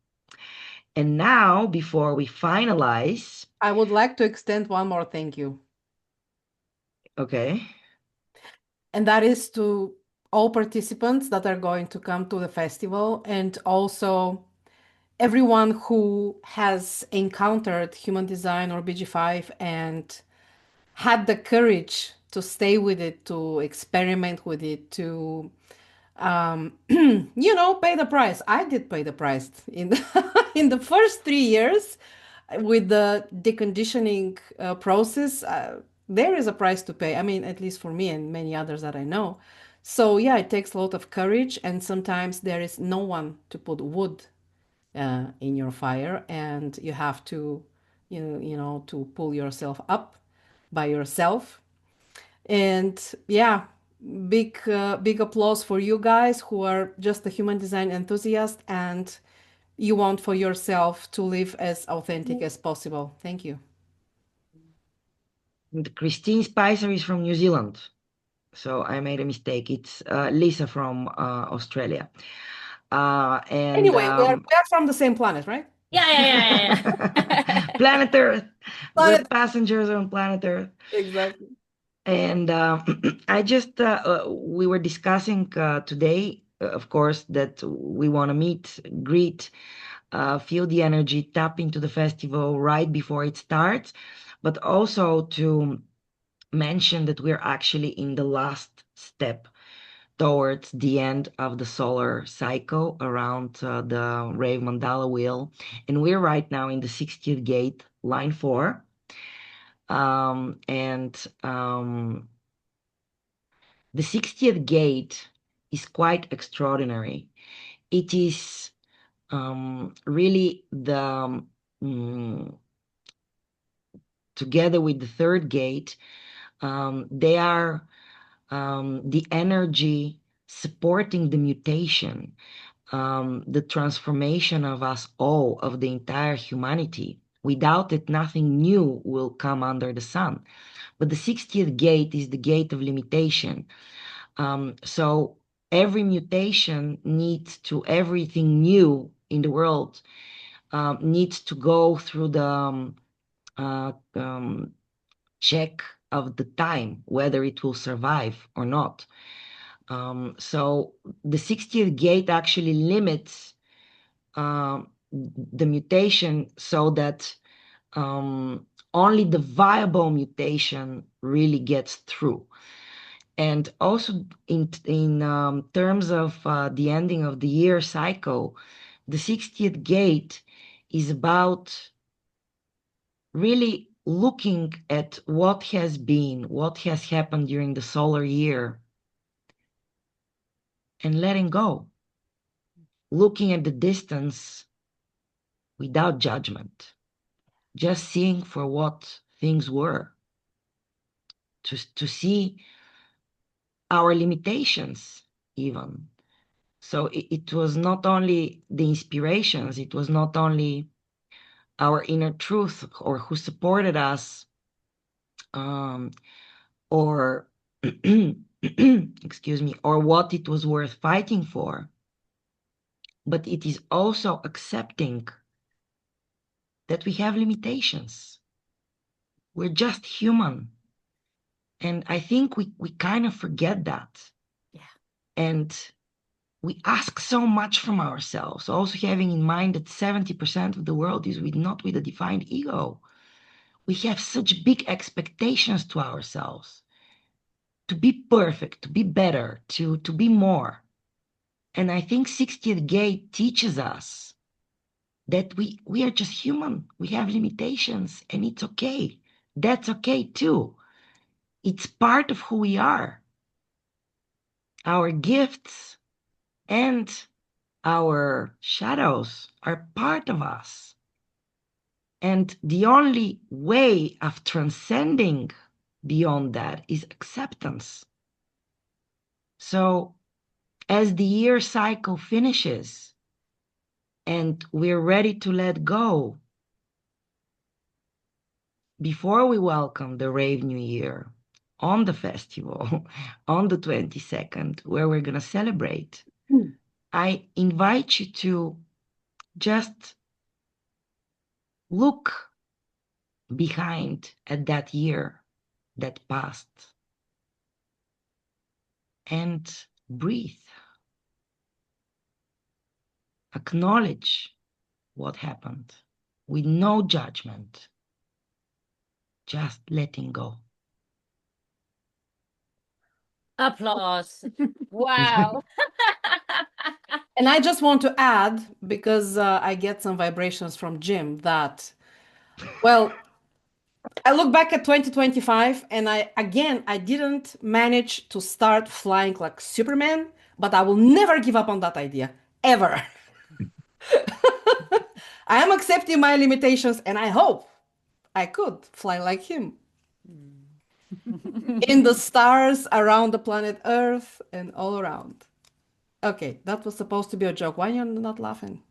And now, before we finalize, I would like to extend one more thank you. Okay. And that is to all participants that are going to come to the festival, and also everyone who has encountered human design or BG5 and had the courage to stay with it, to experiment with it, to pay the price. I did pay the price in in the first 3 years with the deconditioning process. There is a price to pay. I mean, at least for me and many others that I know. So yeah, it takes a lot of courage, and sometimes there is no one to put wood in your fire, and you have to, to pull yourself up by yourself. And yeah, big applause for you guys who are just a human design enthusiast, and you want for yourself to live as authentic as possible. Thank you. And Christine Spicer is from New Zealand. So I made a mistake. It's Lisa from Australia. And Anyway, we are from the same planet, right? Yeah. Planet Earth. We're Planet. passengers on planet Earth. Exactly. And I just, we were discussing today, of course, that we want to meet, greet, feel the energy, tap into the festival right before it starts, but also to mention that we're actually in the last step towards the end of the solar cycle around the Rave Mandala wheel. And we're right now in the 60th gate, line 4. The 60th gate is quite extraordinary. It is really the, together with the third gate, they are the energy supporting the mutation, the transformation of us all, of the entire humanity. Without it, nothing new will come under the sun. But the 60th gate is the gate of limitation. So every mutation needs to, everything new in the world needs to go through the check of the time, whether it will survive or not. So the 60th gate actually limits the mutation so that only the viable mutation really gets through. And also in terms of the ending of the year cycle, the 60th gate is about really looking at what has been, what has happened during the solar year, and letting go. Looking at the distance without judgment, just seeing for what things were, to see our limitations even. So it was not only the inspirations, it was not only our inner truth or who supported us, or excuse me, or what it was worth fighting for, but it is also accepting that we have limitations. We're just human. And I think we kind of forget that. Yeah. And we ask so much from ourselves, also having in mind that 70% of the world is not with a defined ego. We have such big expectations to ourselves to be perfect, to be better, to be more. And I think 60th Gate teaches us that we are just human. We have limitations, and it's okay. That's okay too. It's part of who we are. Our gifts and our shadows are part of us. And the only way of transcending beyond that is acceptance. So as the year cycle finishes and we're ready to let go, before we welcome the Rave New Year on the festival on the 22nd, where we're going to celebrate, I invite you to just look behind at that year that passed and breathe. Acknowledge what happened with no judgment, just letting go. Applause. Wow. And I just want to add, because I get some vibrations from Jim, that, well, I look back at 2025 and I didn't manage to start flying like Superman, but I will never give up on that idea, ever. I am accepting my limitations and I hope I could fly like him in the stars, around the planet Earth, and all around. Okay, that was supposed to be a joke. Why are you not laughing?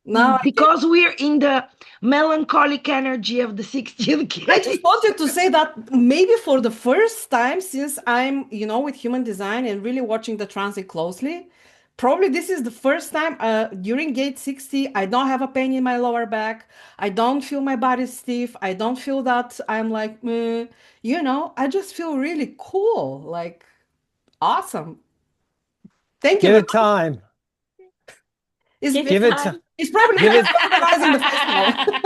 Now Because we're in the melancholic energy of the 60th I just gate. wanted to say that maybe for the first time since I'm, with human design and really watching the transit closely, probably this is the first time during gate 60, I don't have a pain in my lower back. I don't feel my body stiff. I don't feel that I'm like, I just feel really cool, like awesome. Thank you Give very it much. time. It's, Give Give it it it's, time. time. it's probably Give because it I'm organizing the festival.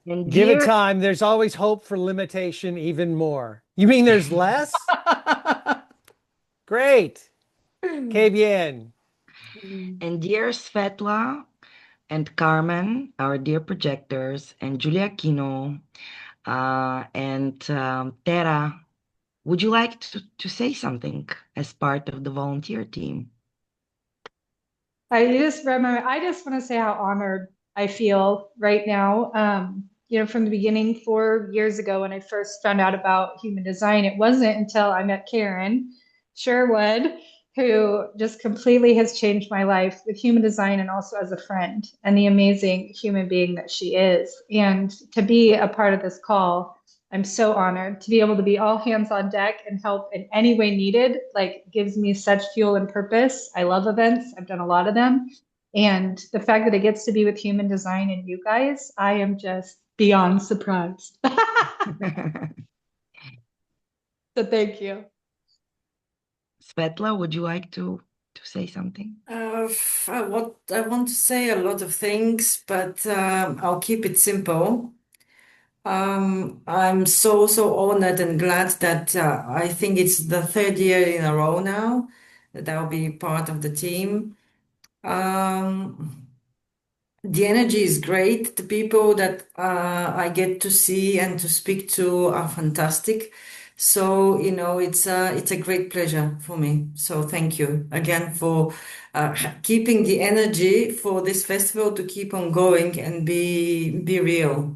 And give it dear, time. There's always hope for limitation even more. You mean there's less? Great. Que bien. and dear Svetla and Carmen, our dear projectors, and Julia Aquino, and Tera, would you like to say something as part of the volunteer team? I just want to say how honored I feel right now. From the beginning, 4 years ago, when I first found out about human design, it wasn't until I met Karen Sherwood, who just completely has changed my life with human design and also as a friend and the amazing human being that she is. And to be a part of this call, I'm so honored to be able to be all hands on deck and help in any way needed. Like, gives me such fuel and purpose. I love events. I've done a lot of them. And the fact that it gets to be with human design and you guys, I am just beyond surprised. So thank you. Svetla, would you like to say something? I want to say a lot of things, but I'll keep it simple. I'm so honored and glad that I think it's the third year in a row now that I'll be part of the team. The energy is great. The people that I get to see and to speak to are fantastic. So, it's a great pleasure for me. So thank you again for keeping the energy for this festival to keep on going and be real.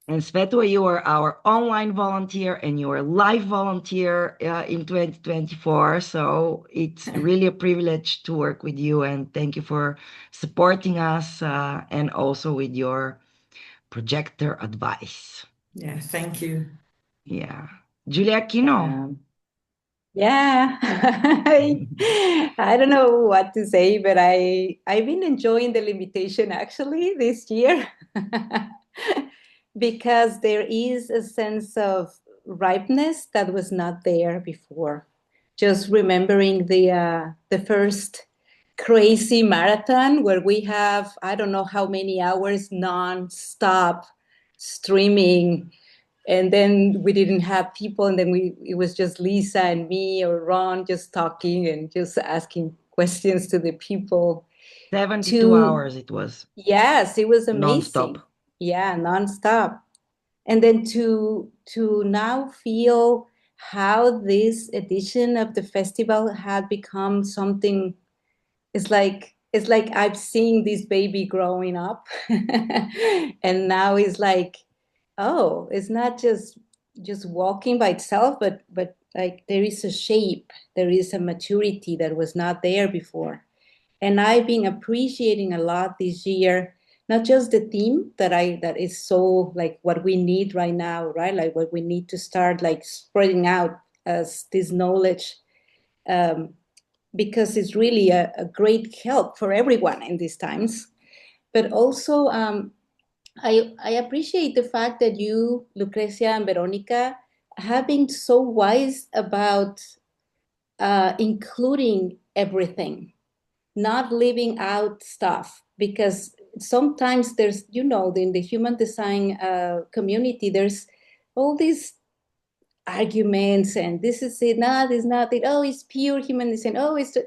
And Svetwa, you are our online volunteer and you are live volunteer in 2024. So it's really a privilege to work with you. And thank you for supporting us and also with your projector advice. Yeah, thank you. Yeah. Giulia Kino. Yeah, I don't know what to say, but I've been enjoying the limitation actually this year because there is a sense of ripeness that was not there before. Just remembering the first crazy marathon where we have I don't know how many hours non-stop streaming, and then we didn't have people, and then it was just Lisa and me or Ron just talking and just asking questions to the people. 72 To hours it was Yes, it was amazing. nonstop. Yeah, nonstop. And then to now feel how this edition of the festival had become something. It's like I've seen this baby growing up, and now it's like, oh, it's not just walking by itself, but like there is a shape, there is a maturity that was not there before. And I've been appreciating a lot this year, not just the theme that is so like what we need right now, right? Like what we need to start like spreading out as this knowledge, um, because it's really a great help for everyone in these times. But also, I appreciate the fact that you, Lucrecia and Veronica, have been so wise about including everything, not leaving out stuff, because sometimes there's, in the human design community, there's all these arguments, and this is it, no, this is not it, oh, it's pure human design, oh, it's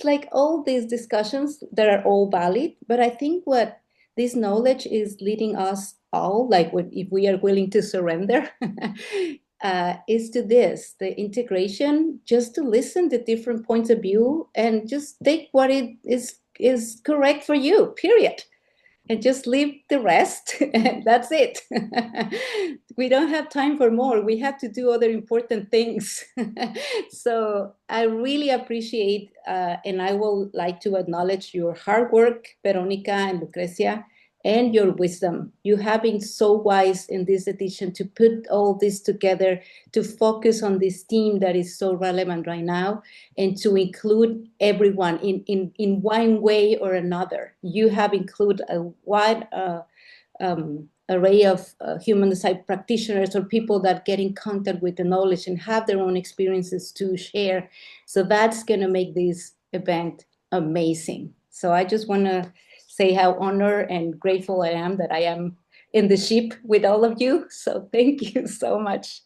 like all these discussions that are all valid. But I think what this knowledge is leading us all, like if we are willing to surrender, is to this, the integration, just to listen to different points of view and just take what it is correct for you, period, and just leave the rest. And that's it. We don't have time for more. We have to do other important things. So I really appreciate, and I will like to acknowledge your hard work, Veronica and Lucrecia, and your wisdom. You have been so wise in this edition to put all this together, to focus on this theme that is so relevant right now, and to include everyone in one way or another. You have included a wide array of human design practitioners or people that get in contact with the knowledge and have their own experiences to share. So that's going to make this event amazing. So I just want to say how honored and grateful I am that I am in the ship with all of you. So thank you so much.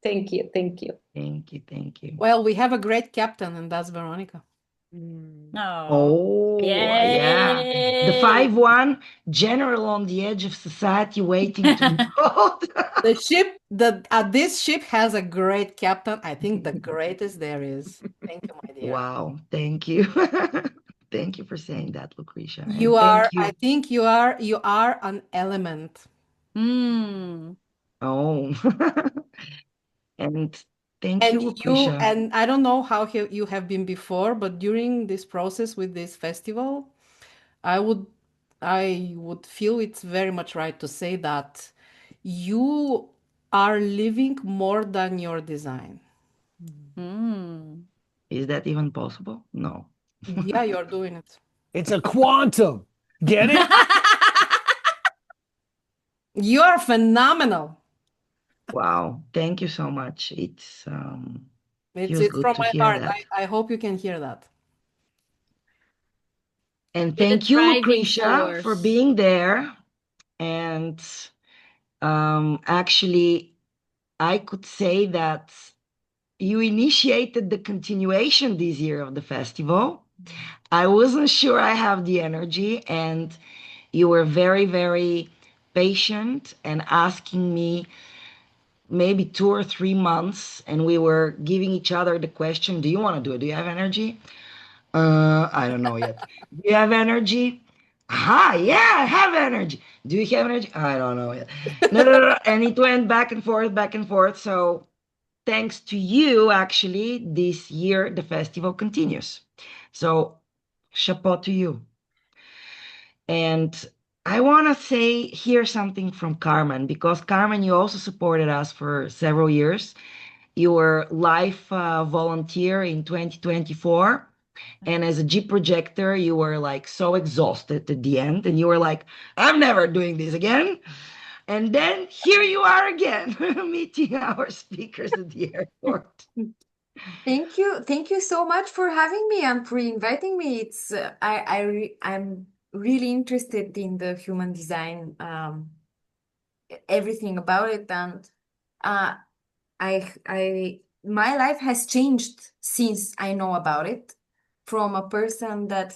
Thank you. Thank you. Thank you. Thank you. Well, we have a great captain, and that's Veronica. Oh, yeah. The Yay! 5-1 general on the edge of society waiting to be called. This ship has a great captain. I think the greatest there is. Thank you, my dear. Wow. Thank you. Thank you for saying that, Lucretia. You And are, thank you. I think you are an element. Hmm. Oh. And thank And you, Lucretia. I don't know how you have been before, but during this process with this festival, I would I would feel it's very much right to say that you are living more than your design. Hmm. Is that even possible? No. Yeah, you're doing it. It's a quantum. Get it? You are phenomenal. Wow. Thank you so much. It's It's feels it's good from to my hear heart. that. I hope you can hear that. And You're the thank you, driving Lucretia, for force. being there. And actually, I could say that you initiated the continuation this year of the festival. I wasn't sure I have the energy, and you were very, very patient and asking me maybe 2 or 3 months, and we were giving each other the question, do you want to do it? Do you have energy? I don't know yet. Do you have energy? Aha, yeah, I have energy. Do you have energy? I don't know yet. No, no, no. And it went back and forth, back and forth. So thanks to you, actually, this year the festival continues. So chapeau to you. And I want to say hear something from Carmen, because Carmen, you also supported us for several years. You were life volunteer in 2024. And as a Jeep projector, you were like so exhausted at the end, and you were like, I'm never doing this again. And then here you are again, meeting our speakers at the airport. Thank you so much for having me and for inviting me. It's I'm really interested in the human design, everything about it, and uh, I my life has changed since I know about it. From a person that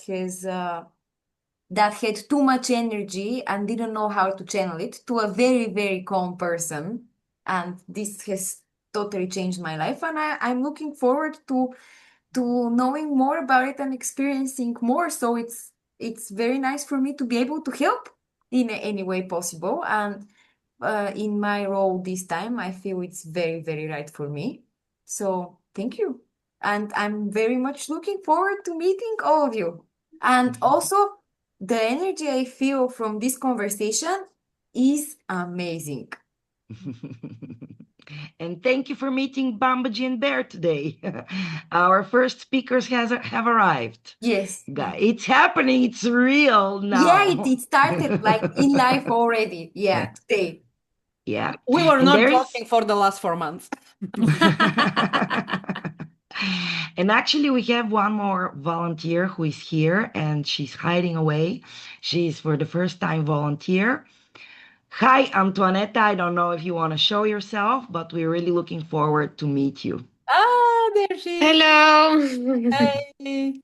had too much energy and didn't know how to channel it to a very, very calm person. And this has totally changed my life. And I'm looking forward to knowing more about it and experiencing more. So it's very nice for me to be able to help in any way possible. And in my role this time, I feel it's very, very right for me. So thank you. And I'm very much looking forward to meeting all of you. And also, the energy I feel from this conversation is amazing. And thank you for meeting Bambaji and Bear today. Our first speakers have arrived. Yes. It's happening. It's real now. Yeah, it started like in life already. Yeah, today. Yeah. We were And not there's talking for the last 4 months. And actually, we have one more volunteer who is here and she's hiding away. She's for the first time volunteer. Hi, Antoinetta. I don't know if you want to show yourself, but we're really looking forward to meet you. Ah, there she is. Hello. Hey.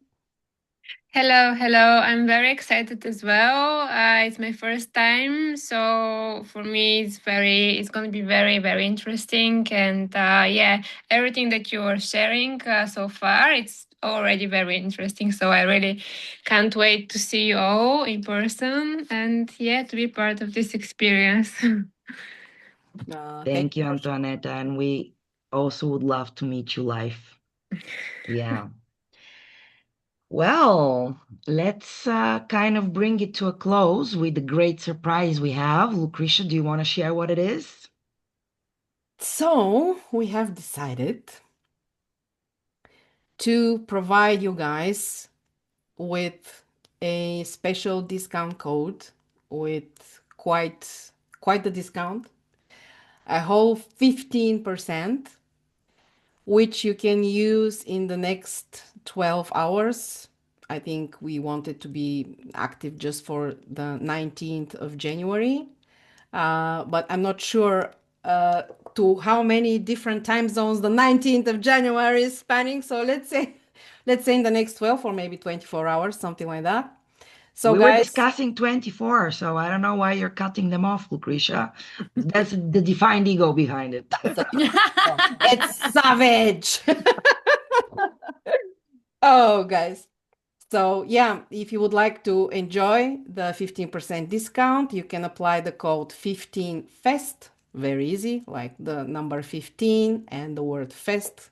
Hello, hello. I'm very excited as well. It's my first time, so for me, it's going to be very, very interesting. And yeah, everything that you are sharing so far, it's already very interesting. So I really can't wait to see you all in person and yeah, to be part of this experience. Thank you, Antoinetta. And we also would love to meet you live. Yeah. Well, let's kind of bring it to a close with the great surprise we have. Lucretia, do you want to share what it is? So we have decided to provide you guys with a special discount code with quite the discount, a whole 15%, which you can use in the next 12 hours. I think we wanted to be active just for the 19th of January, but I'm not sure to how many different time zones the 19th of January is spanning. So let's say in the next 12 or maybe 24 hours, something like that. So We were guys, discussing 24, so I don't know why you're cutting them off, Lucretia. That's the defined ego behind it. it's savage. Oh, guys. So yeah, if you would like to enjoy the 15% discount, you can apply the code 15FEST. Very easy, like the number 15 and the word FEST.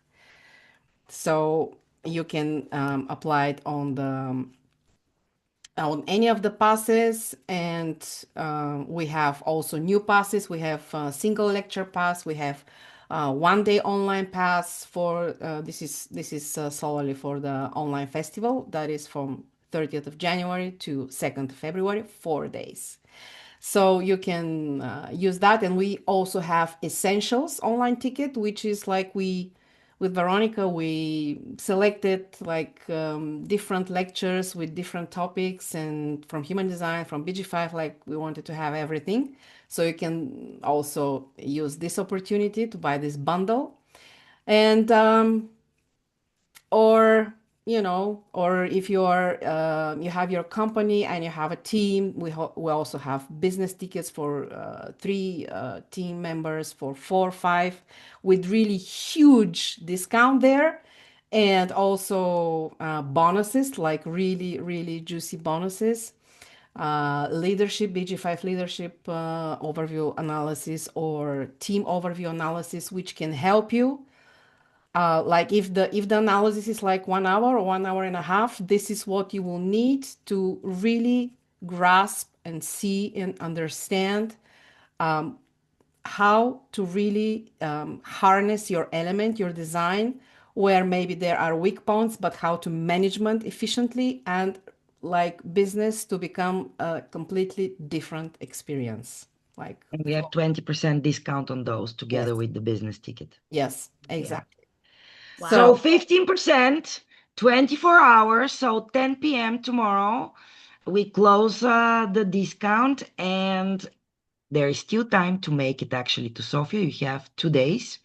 So you can apply it on any of the passes, and we have also new passes. We have a single lecture pass. We have 1 day online pass for this is solely for the online festival that is from 30th of January to 2nd of February, 4 days. So you can use that, and we also have essentials online ticket, which is like we with Veronica, we selected like different lectures with different topics, and from human design, from BG5, like we wanted to have everything. So you can also use this opportunity to buy this bundle. And or or if you're you have your company and you have a team, we also have business tickets for 3 team members, for 4 5, with really huge discount there, and also bonuses, like really really juicy bonuses. leadership, BG5 leadership overview analysis or team overview analysis, which can help you. Like if the analysis is like 1 hour or 1 hour and a half, this is what you will need to really grasp and see and understand how to really harness your element, your design, where maybe there are weak points, but how to management efficiently and like business to become a completely different experience. Like And we have 20% discount on those together yes, with the business ticket. yes, Yeah. exactly. Wow. So 15%, 24 hours, so 10 p.m. tomorrow, we close the discount, and there is still time to make it actually to Sofia. You have 2 days.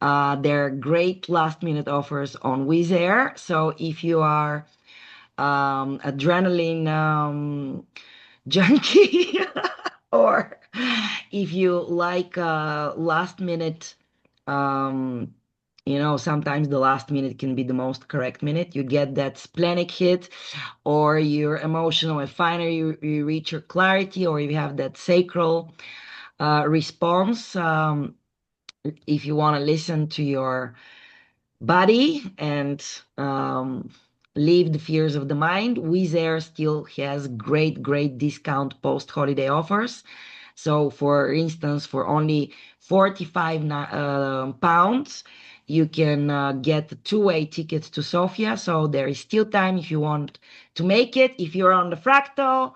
There are great last-minute offers on Wizz Air. So if you are adrenaline junkie or if you like last minute, sometimes the last minute can be the most correct minute. You get that splenic hit, or you're emotional and finally you reach your clarity, or you have that sacral response. If you want to listen to your body and leave the fears of the mind, Wizz Air still has great discount post-holiday offers. So, for instance, for only 45 pounds, you can get two-way tickets to Sofia. So there is still time if you want to make it. If you're on the fractal,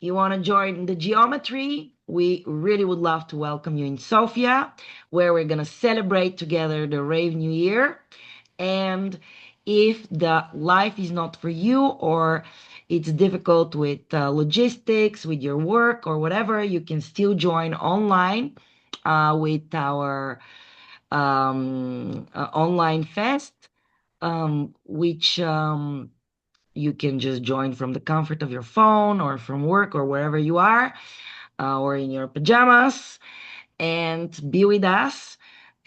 you want to join the geometry, we really would love to welcome you in Sofia, where we're going to celebrate together the Rave New Year. And if the life is not for you, or it's difficult with logistics, with your work or whatever, you can still join online with our online fest, which you can just join from the comfort of your phone or from work or wherever you are, or in your pajamas, and be with us.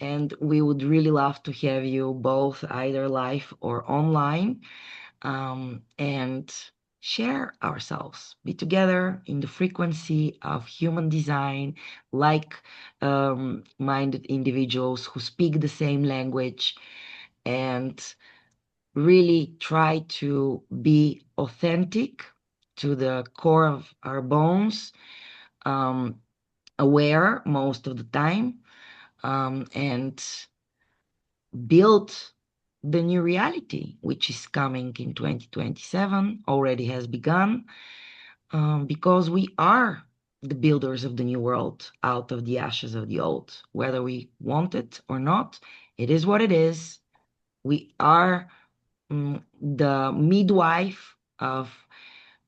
And we would really love to have you both either live or online, and share ourselves, be together in the frequency of human design, like minded individuals who speak the same language, and really try to be authentic to the core of our bones, aware most of the time, and build the new reality, which is coming in 2027, already has begun, because we are the builders of the new world out of the ashes of the old, whether we want it or not. It is what it is. We are the midwife of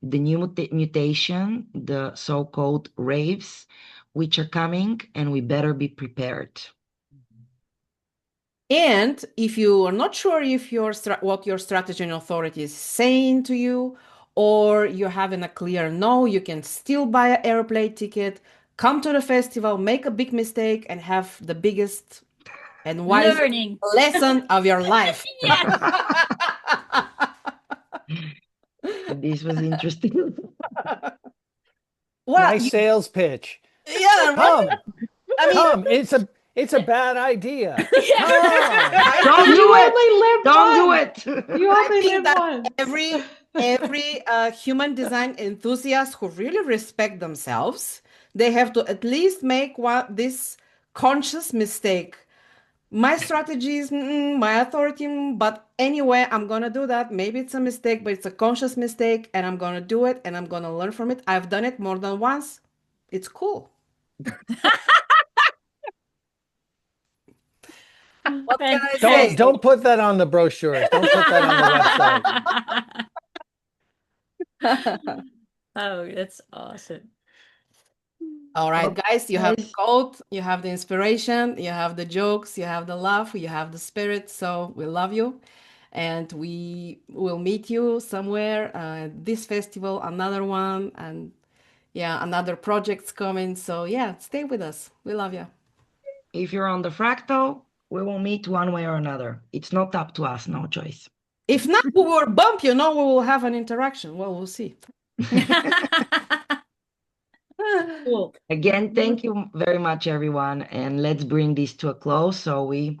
the new mutation, the so-called raves, which are coming, and we better be prepared. And if you are not sure if what your strategy and authority is saying to you, or you're having a clear no, you can still buy an airplane ticket, come to the festival, make a big mistake, and have the biggest and wisest Learning. lesson of your life. Yes. This was interesting. Well, Nice sales pitch. yeah, Come, right? I mean, come. It's a bad idea. Yeah. Come. Don't You do it. only live Don't do once. it. You I only think live that once. every human design enthusiast who really respect themselves, they have to at least make this conscious mistake. My strategy is my authority, but anyway, I'm gonna do that. Maybe it's a mistake, but it's a conscious mistake, and I'm gonna do it, and I'm gonna learn from it. I've done it more than once. It's cool. What can I say? Don't put that on the brochures. Don't put that on the website. Oh, that's awesome. All right, guys, you have the Guys, code, you have the inspiration, you have the jokes, you have the laugh, you have the spirit. So we love you. And we will meet you somewhere, this festival, another one, and yeah, another project's coming. So yeah, stay with us. We love you. if you're on the fractal, we will meet one way or another. It's not up to us, no choice. If not, we will bump, we will have an interaction. Well, we'll see. Cool. Again, thank you very much, everyone. And let's bring this to a close so we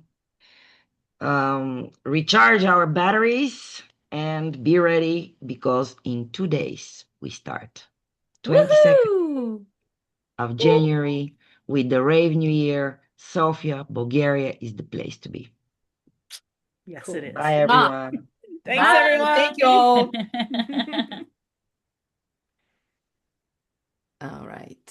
recharge our batteries and be ready because in 2 days we start. 22nd Woohoo! of January with the Rave New Year. Sofia, Bulgaria is the place to be. Yes, Cool. it is. Bye, Mwah. everyone. Thanks, Bye. everyone. Thank you all. Bye. All right.